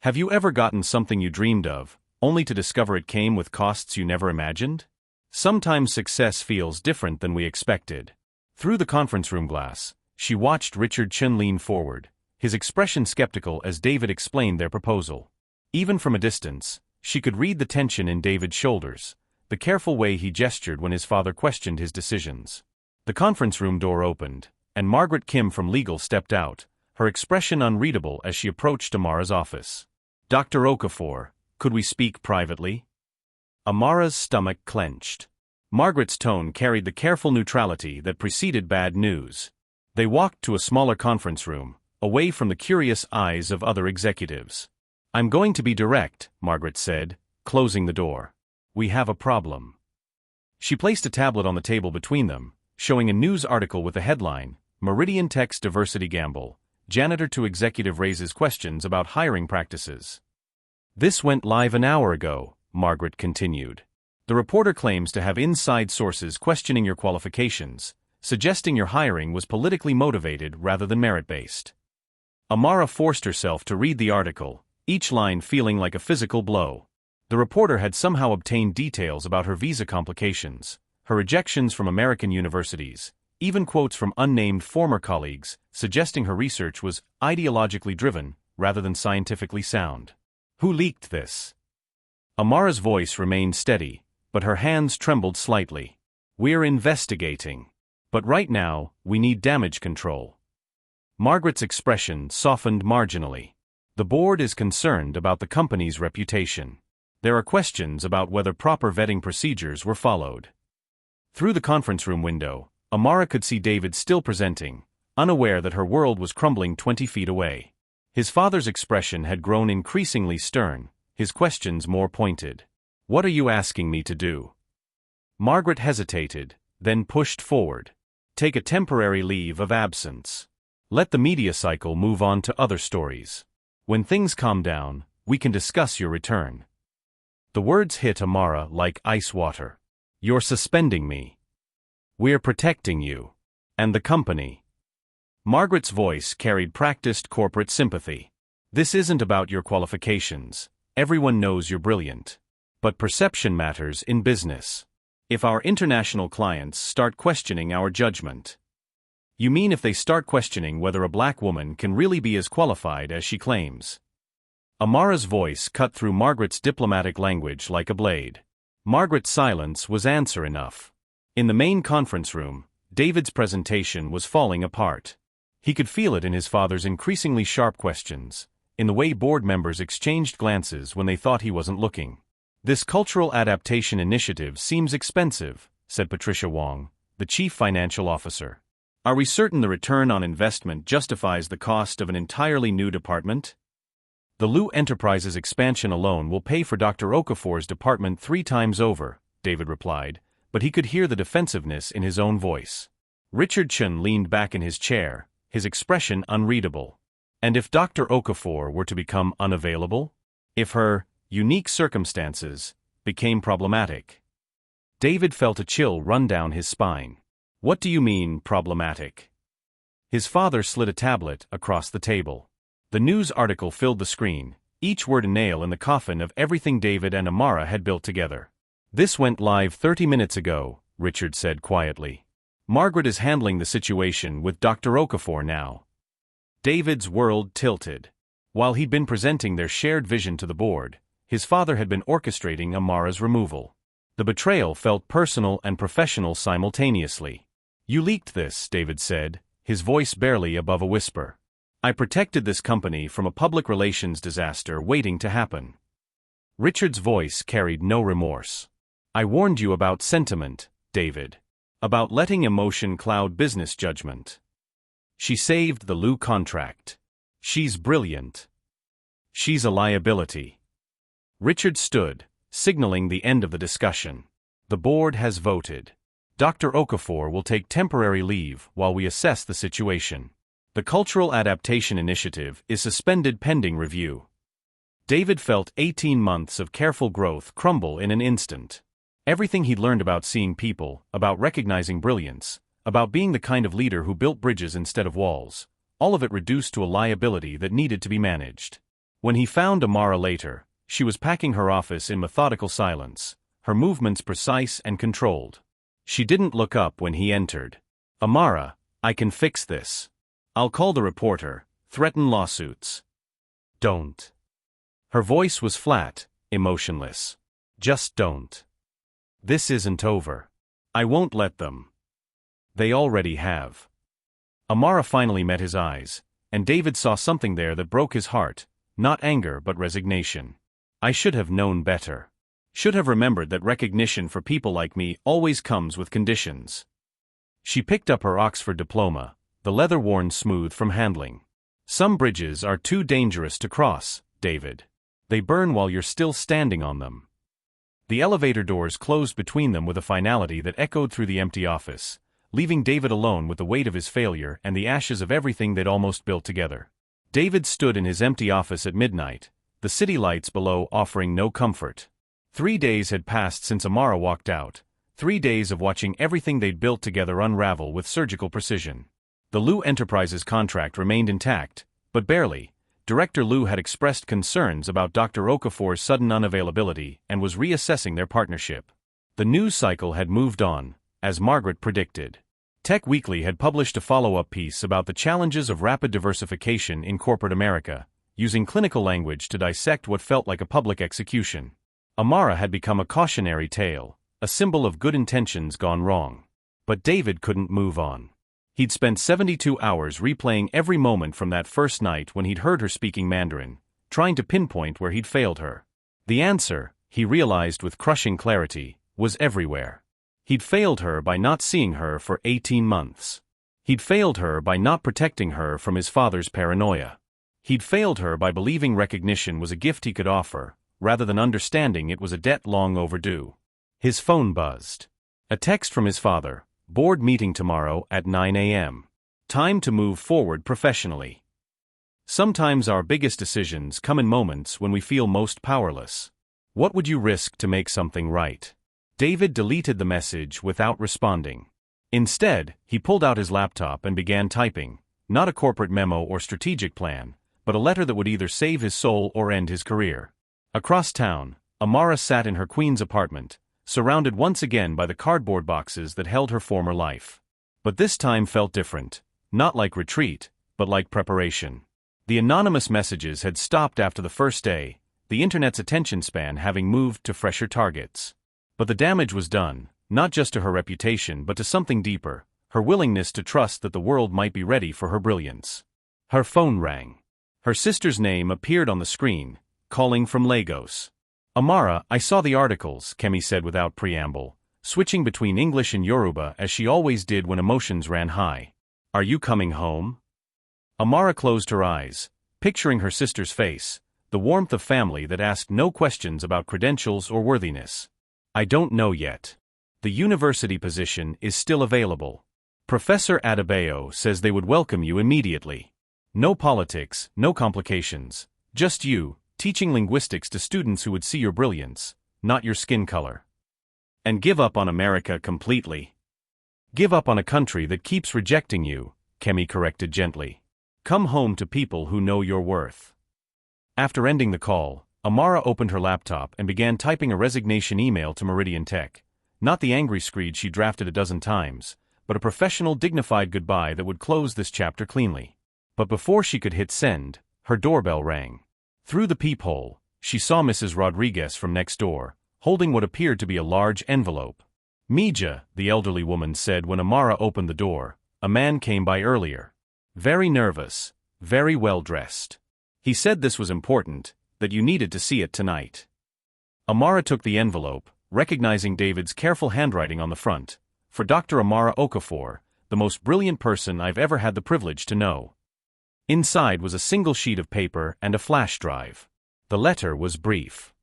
Have you ever gotten something you dreamed of, only to discover it came with costs you never imagined? Sometimes success feels different than we expected. Through the conference room glass, she watched Richard Chun lean forward, his expression skeptical as David explained their proposal. Even from a distance, she could read the tension in David's shoulders, the careful way he gestured when his father questioned his decisions. The conference room door opened, and Margaret Kim from legal stepped out, her expression unreadable as she approached Amara's office. "Dr. Okafor, could we speak privately?" Amara's stomach clenched. Margaret's tone carried the careful neutrality that preceded bad news. They walked to a smaller conference room, away from the curious eyes of other executives. "I'm going to be direct," Margaret said, closing the door. "We have a problem." She placed a tablet on the table between them, showing a news article with the headline, "Meridian Tech's Diversity Gamble, Janitor to Executive Raises Questions About Hiring Practices." "This went live an hour ago," Margaret continued. "The reporter claims to have inside sources questioning your qualifications, suggesting your hiring was politically motivated rather than merit-based." Amara forced herself to read the article, each line feeling like a physical blow. The reporter had somehow obtained details about her visa complications, her rejections from American universities, even quotes from unnamed former colleagues, suggesting her research was ideologically driven rather than scientifically sound. "Who leaked this?" Amara's voice remained steady, but her hands trembled slightly. "We're investigating. But right now, we need damage control." Margaret's expression softened marginally. "The board is concerned about the company's reputation. There are questions about whether proper vetting procedures were followed." Through the conference room window, Amara could see David still presenting, unaware that her world was crumbling 20 feet away. His father's expression had grown increasingly stern, his questions more pointed. "What are you asking me to do?" Margaret hesitated, then pushed forward. "Take a temporary leave of absence. Let the media cycle move on to other stories. When things calm down, we can discuss your return." The words hit Amara like ice water. "You're suspending me. We're protecting you. And the company." Margaret's voice carried practiced corporate sympathy. "This isn't about your qualifications. Everyone knows you're brilliant. But perception matters in business. If our international clients start questioning our judgment." "You mean if they start questioning whether a black woman can really be as qualified as she claims?" Amara's voice cut through Margaret's diplomatic language like a blade. Margaret's silence was answer enough. In the main conference room, David's presentation was falling apart. He could feel it in his father's increasingly sharp questions, in the way board members exchanged glances when they thought he wasn't looking. "This cultural adaptation initiative seems expensive," said Patricia Wong, the chief financial officer. "Are we certain the return on investment justifies the cost of an entirely new department?" "The Lu Enterprises expansion alone will pay for Dr. Okafor's department 3 times over," David replied, but he could hear the defensiveness in his own voice. Richard Chun leaned back in his chair, his expression unreadable. And if Dr. Okafor were to become unavailable? If her unique circumstances became problematic? David felt a chill run down his spine. "What do you mean, problematic?" His father slid a tablet across the table. The news article filled the screen, each word a nail in the coffin of everything David and Amara had built together. "This went live 30 minutes ago," Richard said quietly. "Margaret is handling the situation with Dr. Okafor now." David's world tilted. While he'd been presenting their shared vision to the board, His father had been orchestrating Amara's removal. The betrayal felt personal and professional simultaneously. "You leaked this," David said, his voice barely above a whisper. "I protected this company from a public relations disaster waiting to happen." Richard's voice carried no remorse. "I warned you about sentiment, David. About letting emotion cloud business judgment. She saved the Lou contract. She's brilliant. She's a liability." Richard stood, signaling the end of the discussion. "The board has voted. Dr. Okafor will take temporary leave while we assess the situation. The Cultural Adaptation Initiative is suspended pending review." David felt 18 months of careful growth crumble in an instant. Everything he'd learned about seeing people, about recognizing brilliance, about being the kind of leader who built bridges instead of walls, all of it reduced to a liability that needed to be managed. When he found Amara later, she was packing her office in methodical silence, her movements precise and controlled. She didn't look up when he entered. "Amara, I can fix this. I'll call the reporter, threaten lawsuits." "Don't." Her voice was flat, emotionless. "Just don't. This isn't over. I won't let them. They already have." Amara finally met his eyes, and David saw something there that broke his heart, not anger but resignation. "I should have known better. Should have remembered that recognition for people like me always comes with conditions." She picked up her Oxford diploma, the leather worn smooth from handling. "Some bridges are too dangerous to cross, David. They burn while you're still standing on them." The elevator doors closed between them with a finality that echoed through the empty office, leaving David alone with the weight of his failure and the ashes of everything they'd almost built together. David stood in his empty office at midnight, the city lights below offering no comfort. 3 days had passed since Amara walked out, 3 days of watching everything they'd built together unravel with surgical precision. The Lou Enterprises contract remained intact, but barely. Director Lou had expressed concerns about Dr. Okafor's sudden unavailability and was reassessing their partnership. The news cycle had moved on, as Margaret predicted. Tech Weekly had published a follow-up piece about the challenges of rapid diversification in corporate America, using clinical language to dissect what felt like a public execution. Amara had become a cautionary tale, a symbol of good intentions gone wrong. But David couldn't move on. He'd spent 72 hours replaying every moment from that first night when he'd heard her speaking Mandarin, trying to pinpoint where he'd failed her. The answer, he realized with crushing clarity, was everywhere. He'd failed her by not seeing her for 18 months. He'd failed her by not protecting her from his father's paranoia. He'd failed her by believing recognition was a gift he could offer, rather than understanding it was a debt long overdue. His phone buzzed. A text from his father. "Board meeting tomorrow at 9 a.m. Time to move forward professionally." Sometimes our biggest decisions come in moments when we feel most powerless. What would you risk to make something right? David deleted the message without responding. Instead, he pulled out his laptop and began typing, not a corporate memo or strategic plan, but a letter that would either save his soul or end his career. Across town, Amara sat in her Queens apartment, surrounded once again by the cardboard boxes that held her former life. But this time felt different, not like retreat, but like preparation. The anonymous messages had stopped after the first day, the internet's attention span having moved to fresher targets. But the damage was done, not just to her reputation but to something deeper, her willingness to trust that the world might be ready for her brilliance. Her phone rang. Her sister's name appeared on the screen, calling from Lagos. "Amara, I saw the articles," Kemi said without preamble, switching between English and Yoruba as she always did when emotions ran high. "Are you coming home?" Amara closed her eyes, picturing her sister's face, the warmth of family that asked no questions about credentials or worthiness. "I don't know yet. The university position is still available. Professor Adebayo says they would welcome you immediately. No politics, no complications, just you, teaching linguistics to students who would see your brilliance, not your skin color. And give up on America completely. Give up on a country that keeps rejecting you," Kemi corrected gently. "Come home to people who know your worth." After ending the call, Amara opened her laptop and began typing a resignation email to Meridian Tech, not the angry screed she drafted a dozen times, but a professional, dignified goodbye that would close this chapter cleanly. But before she could hit send, her doorbell rang. Through the peephole, she saw Mrs. Rodriguez from next door, holding what appeared to be a large envelope. "Mija," the elderly woman said when Amara opened the door, "a man came by earlier. Very nervous, very well dressed. He said this was important, that you needed to see it tonight." Amara took the envelope, recognizing David's careful handwriting on the front. "For Dr. Amara Okafor, the most brilliant person I've ever had the privilege to know." Inside was a single sheet of paper and a flash drive. The letter was brief.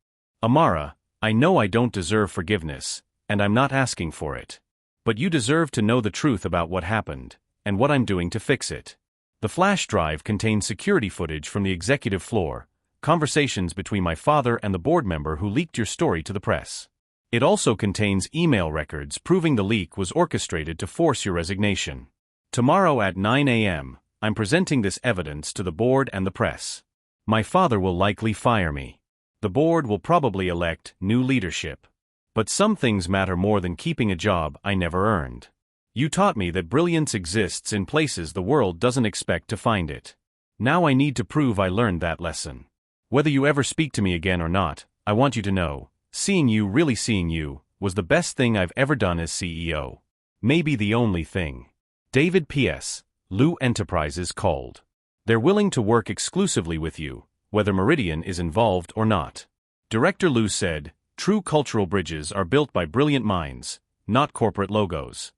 "Amara, I know I don't deserve forgiveness, and I'm not asking for it. But you deserve to know the truth about what happened, and what I'm doing to fix it." The flash drive contained security footage from the executive floor, conversations between my father and the board member who leaked your story to the press. It also contains email records proving the leak was orchestrated to force your resignation. Tomorrow at 9 a.m., I'm presenting this evidence to the board and the press. My father will likely fire me. The board will probably elect new leadership. But some things matter more than keeping a job I never earned. You taught me that brilliance exists in places the world doesn't expect to find it. Now I need to prove I learned that lesson. Whether you ever speak to me again or not, I want you to know, seeing you, really seeing you, was the best thing I've ever done as CEO. Maybe the only thing. David P.S. Lu Enterprises called. They're willing to work exclusively with you, whether Meridian is involved or not. Director Lu said, "True cultural bridges are built by brilliant minds, not corporate logos."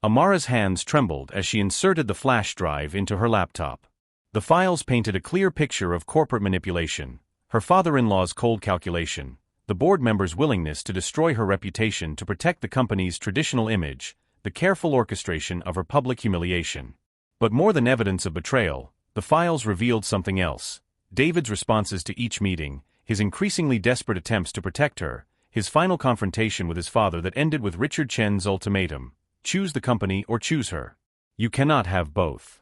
Amara's hands trembled as she inserted the flash drive into her laptop. The files painted a clear picture of corporate manipulation, her father-in-law's cold calculation, the board members' willingness to destroy her reputation to protect the company's traditional image, the careful orchestration of her public humiliation. But more than evidence of betrayal, the files revealed something else. David's responses to each meeting, his increasingly desperate attempts to protect her, his final confrontation with his father that ended with Richard Chen's ultimatum: choose the company or choose her. You cannot have both.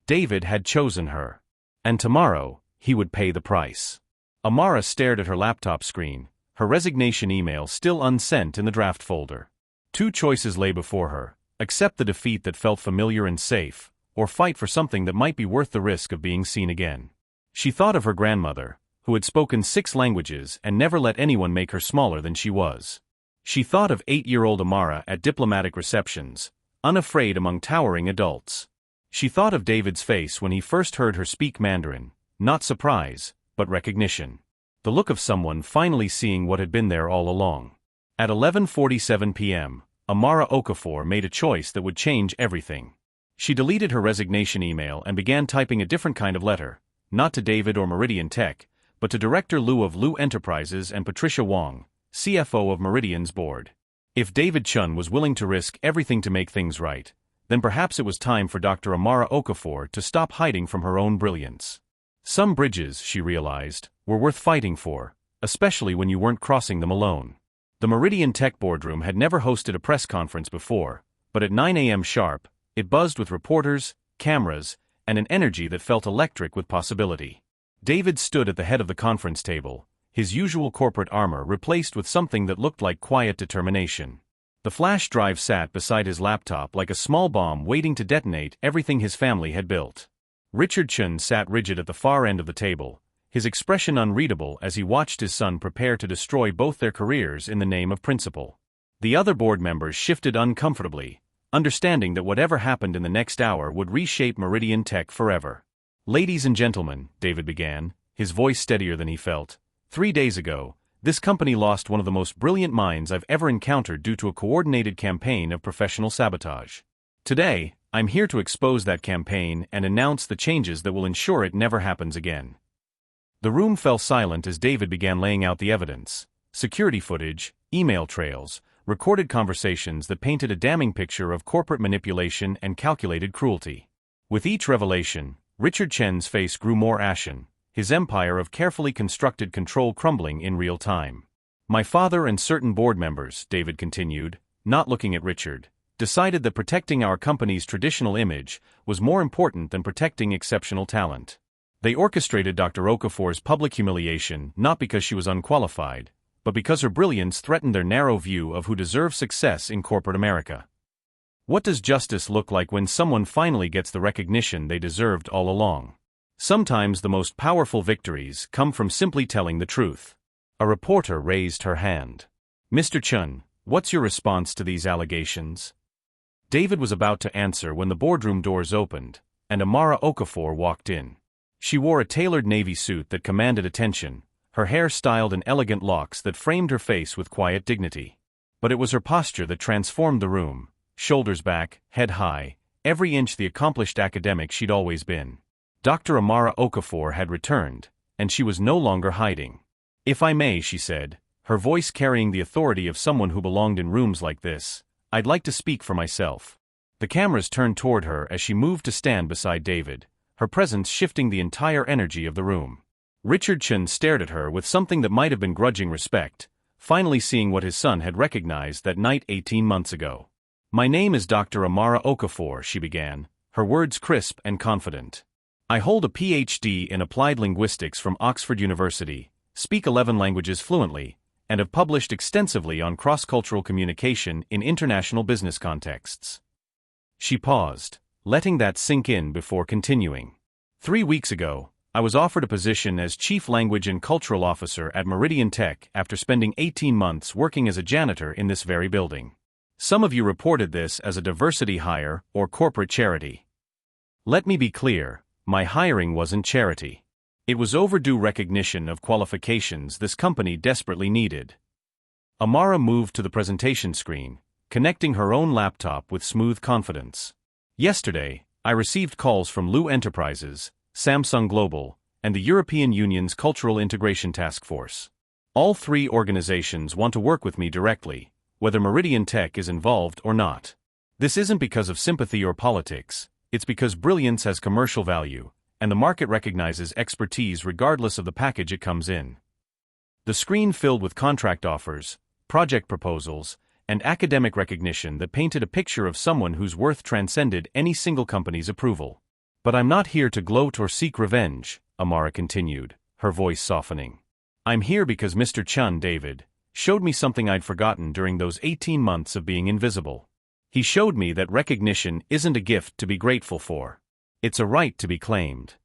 David had chosen her. And tomorrow, he would pay the price. Amara stared at her laptop screen, her resignation email still unsent in the draft folder. Two choices lay before her: accept the defeat that felt familiar and safe, or fight for something that might be worth the risk of being seen again. She thought of her grandmother, who had spoken 6 languages and never let anyone make her smaller than she was. She thought of 8-year-old Amara at diplomatic receptions, unafraid among towering adults. She thought of David's face when he first heard her speak Mandarin, not surprise, but recognition. The look of someone finally seeing what had been there all along. At 11:47 p.m., Amara Okafor made a choice that would change everything. She deleted her resignation email and began typing a different kind of letter, not to David or Meridian Tech, but to Director Lu of Lu Enterprises and Patricia Wong, CFO of Meridian's board. If David Chun was willing to risk everything to make things right, then perhaps it was time for Dr. Amara Okafor to stop hiding from her own brilliance. Some bridges, she realized, were worth fighting for, especially when you weren't crossing them alone. The Meridian Tech boardroom had never hosted a press conference before, but at 9 a.m. sharp, it buzzed with reporters, cameras, and an energy that felt electric with possibility. David stood at the head of the conference table, his usual corporate armor replaced with something that looked like quiet determination. The flash drive sat beside his laptop like a small bomb waiting to detonate everything his family had built. Richard Chun sat rigid at the far end of the table, his expression unreadable as he watched his son prepare to destroy both their careers in the name of principle. The other board members shifted uncomfortably, understanding that whatever happened in the next hour would reshape Meridian Tech forever. "Ladies and gentlemen," David began, his voice steadier than he felt, 3 days ago, this company lost one of the most brilliant minds I've ever encountered due to a coordinated campaign of professional sabotage. Today, I'm here to expose that campaign and announce the changes that will ensure it never happens again." The room fell silent as David began laying out the evidence: security footage, email trails, recorded conversations that painted a damning picture of corporate manipulation and calculated cruelty. With each revelation, Richard Chen's face grew more ashen, his empire of carefully constructed control crumbling in real time. "My father and certain board members," David continued, not looking at Richard, "decided that protecting our company's traditional image was more important than protecting exceptional talent. They orchestrated Dr. Okafor's public humiliation not because she was unqualified, but because her brilliance threatened their narrow view of who deserves success in corporate America. What does justice look like when someone finally gets the recognition they deserved all along? Sometimes the most powerful victories come from simply telling the truth. A reporter raised her hand. Mr. Chun, what's your response to these allegations? David was about to answer when the boardroom doors opened, and Amara Okafor walked in. She wore a tailored navy suit that commanded attention, her hair styled in elegant locks that framed her face with quiet dignity. But it was her posture that transformed the room, shoulders back, head high, every inch the accomplished academic she'd always been. Dr. Amara Okafor had returned, and she was no longer hiding. "If I may," she said, her voice carrying the authority of someone who belonged in rooms like this, "I'd like to speak for myself." The cameras turned toward her as she moved to stand beside David, her presence shifting the entire energy of the room. Richard Chun stared at her with something that might have been grudging respect, finally seeing what his son had recognized that night 18 months ago. "My name is Dr. Amara Okafor," she began, her words crisp and confident. "I hold a PhD in applied linguistics from Oxford University, speak 11 languages fluently, and have published extensively on cross-cultural communication in international business contexts." She paused, letting that sink in before continuing. 3 weeks ago, I was offered a position as Chief Language and Cultural Officer at Meridian Tech after spending 18 months working as a janitor in this very building. Some of you reported this as a diversity hire or corporate charity. Let me be clear, my hiring wasn't charity. It was overdue recognition of qualifications this company desperately needed. Amara moved to the presentation screen, connecting her own laptop with smooth confidence. "Yesterday, I received calls from Lu Enterprises, Samsung Global, and the European Union's Cultural Integration Task Force. All 3 organizations want to work with me directly, whether Meridian Tech is involved or not. This isn't because of sympathy or politics, it's because brilliance has commercial value, and the market recognizes expertise regardless of the package it comes in." The screen filled with contract offers, project proposals, and academic recognition that painted a picture of someone whose worth transcended any single company's approval. "But I'm not here to gloat or seek revenge," Amara continued, her voice softening. "I'm here because Mr. Chun, David, showed me something I'd forgotten during those 18 months of being invisible. He showed me that recognition isn't a gift to be grateful for. It's a right to be claimed."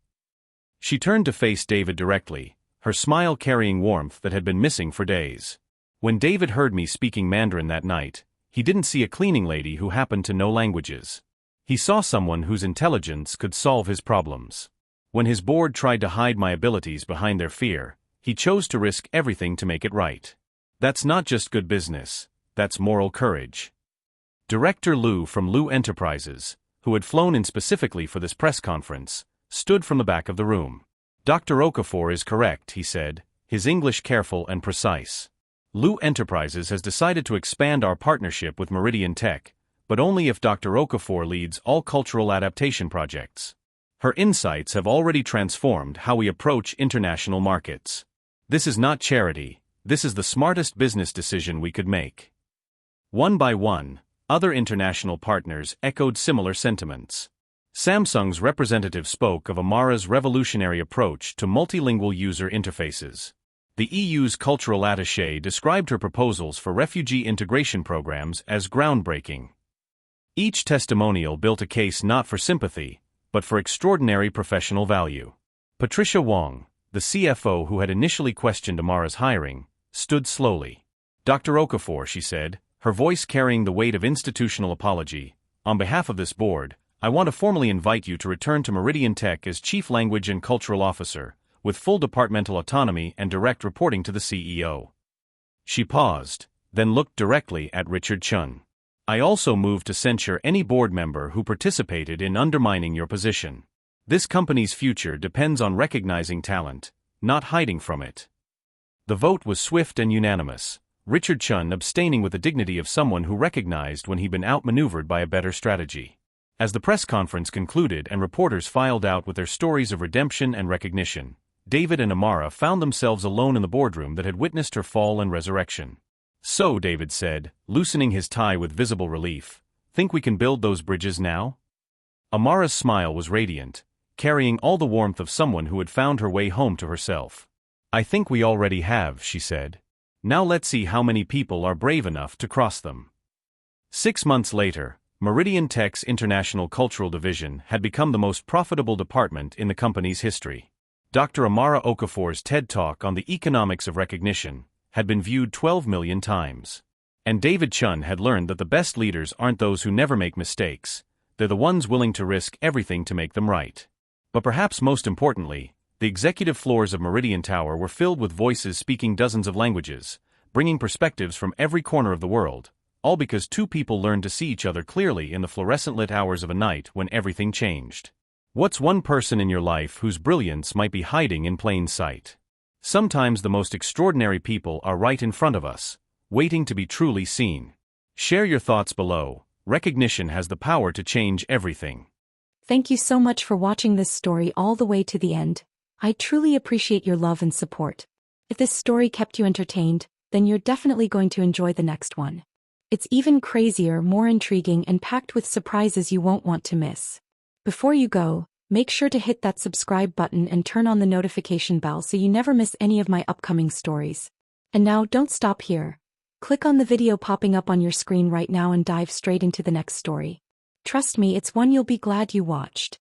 She turned to face David directly, her smile carrying warmth that had been missing for days. "When David heard me speaking Mandarin that night, he didn't see a cleaning lady who happened to know languages. He saw someone whose intelligence could solve his problems. When his board tried to hide my abilities behind their fear, he chose to risk everything to make it right. That's not just good business, that's moral courage." Director Lu from Lu Enterprises, who had flown in specifically for this press conference, stood from the back of the room. "Dr. Okafor is correct," he said, his English careful and precise. "Lu Enterprises has decided to expand our partnership with Meridian Tech, but only if Dr. Okafor leads all cultural adaptation projects. Her insights have already transformed how we approach international markets. This is not charity, this is the smartest business decision we could make." One by one, other international partners echoed similar sentiments. Samsung's representative spoke of Amara's revolutionary approach to multilingual user interfaces. The EU's cultural attaché described her proposals for refugee integration programs as groundbreaking. Each testimonial built a case not for sympathy, but for extraordinary professional value. Patricia Wong, the CFO who had initially questioned Amara's hiring, stood slowly. "Dr. Okafor," she said, her voice carrying the weight of institutional apology, "on behalf of this board, I want to formally invite you to return to Meridian Tech as Chief Language and Cultural Officer, with full departmental autonomy and direct reporting to the CEO." She paused, then looked directly at Richard Chun. "I also move to censure any board member who participated in undermining your position. This company's future depends on recognizing talent, not hiding from it." The vote was swift and unanimous, Richard Chun abstaining with the dignity of someone who recognized when he'd been outmaneuvered by a better strategy. As the press conference concluded and reporters filed out with their stories of redemption and recognition, David and Amara found themselves alone in the boardroom that had witnessed her fall and resurrection. "So," David said, loosening his tie with visible relief, "think we can build those bridges now?" Amara's smile was radiant, carrying all the warmth of someone who had found her way home to herself. "I think we already have," she said. "Now let's see how many people are brave enough to cross them." 6 months later, Meridian Tech's International Cultural Division had become the most profitable department in the company's history. Dr. Amara Okafor's TED Talk on the economics of recognition had been viewed 12 million times. And David Chun had learned that the best leaders aren't those who never make mistakes, they're the ones willing to risk everything to make them right. But perhaps most importantly, the executive floors of Meridian Tower were filled with voices speaking dozens of languages, bringing perspectives from every corner of the world, all because two people learned to see each other clearly in the fluorescent-lit hours of a night when everything changed. What's one person in your life whose brilliance might be hiding in plain sight? Sometimes the most extraordinary people are right in front of us, waiting to be truly seen. Share your thoughts below. Recognition has the power to change everything. Thank you so much for watching this story all the way to the end. I truly appreciate your love and support. If this story kept you entertained, then you're definitely going to enjoy the next one. It's even crazier, more intriguing, and packed with surprises you won't want to miss. Before you go, make sure to hit that subscribe button and turn on the notification bell so you never miss any of my upcoming stories. And now, don't stop here. Click on the video popping up on your screen right now and dive straight into the next story. Trust me, it's one you'll be glad you watched.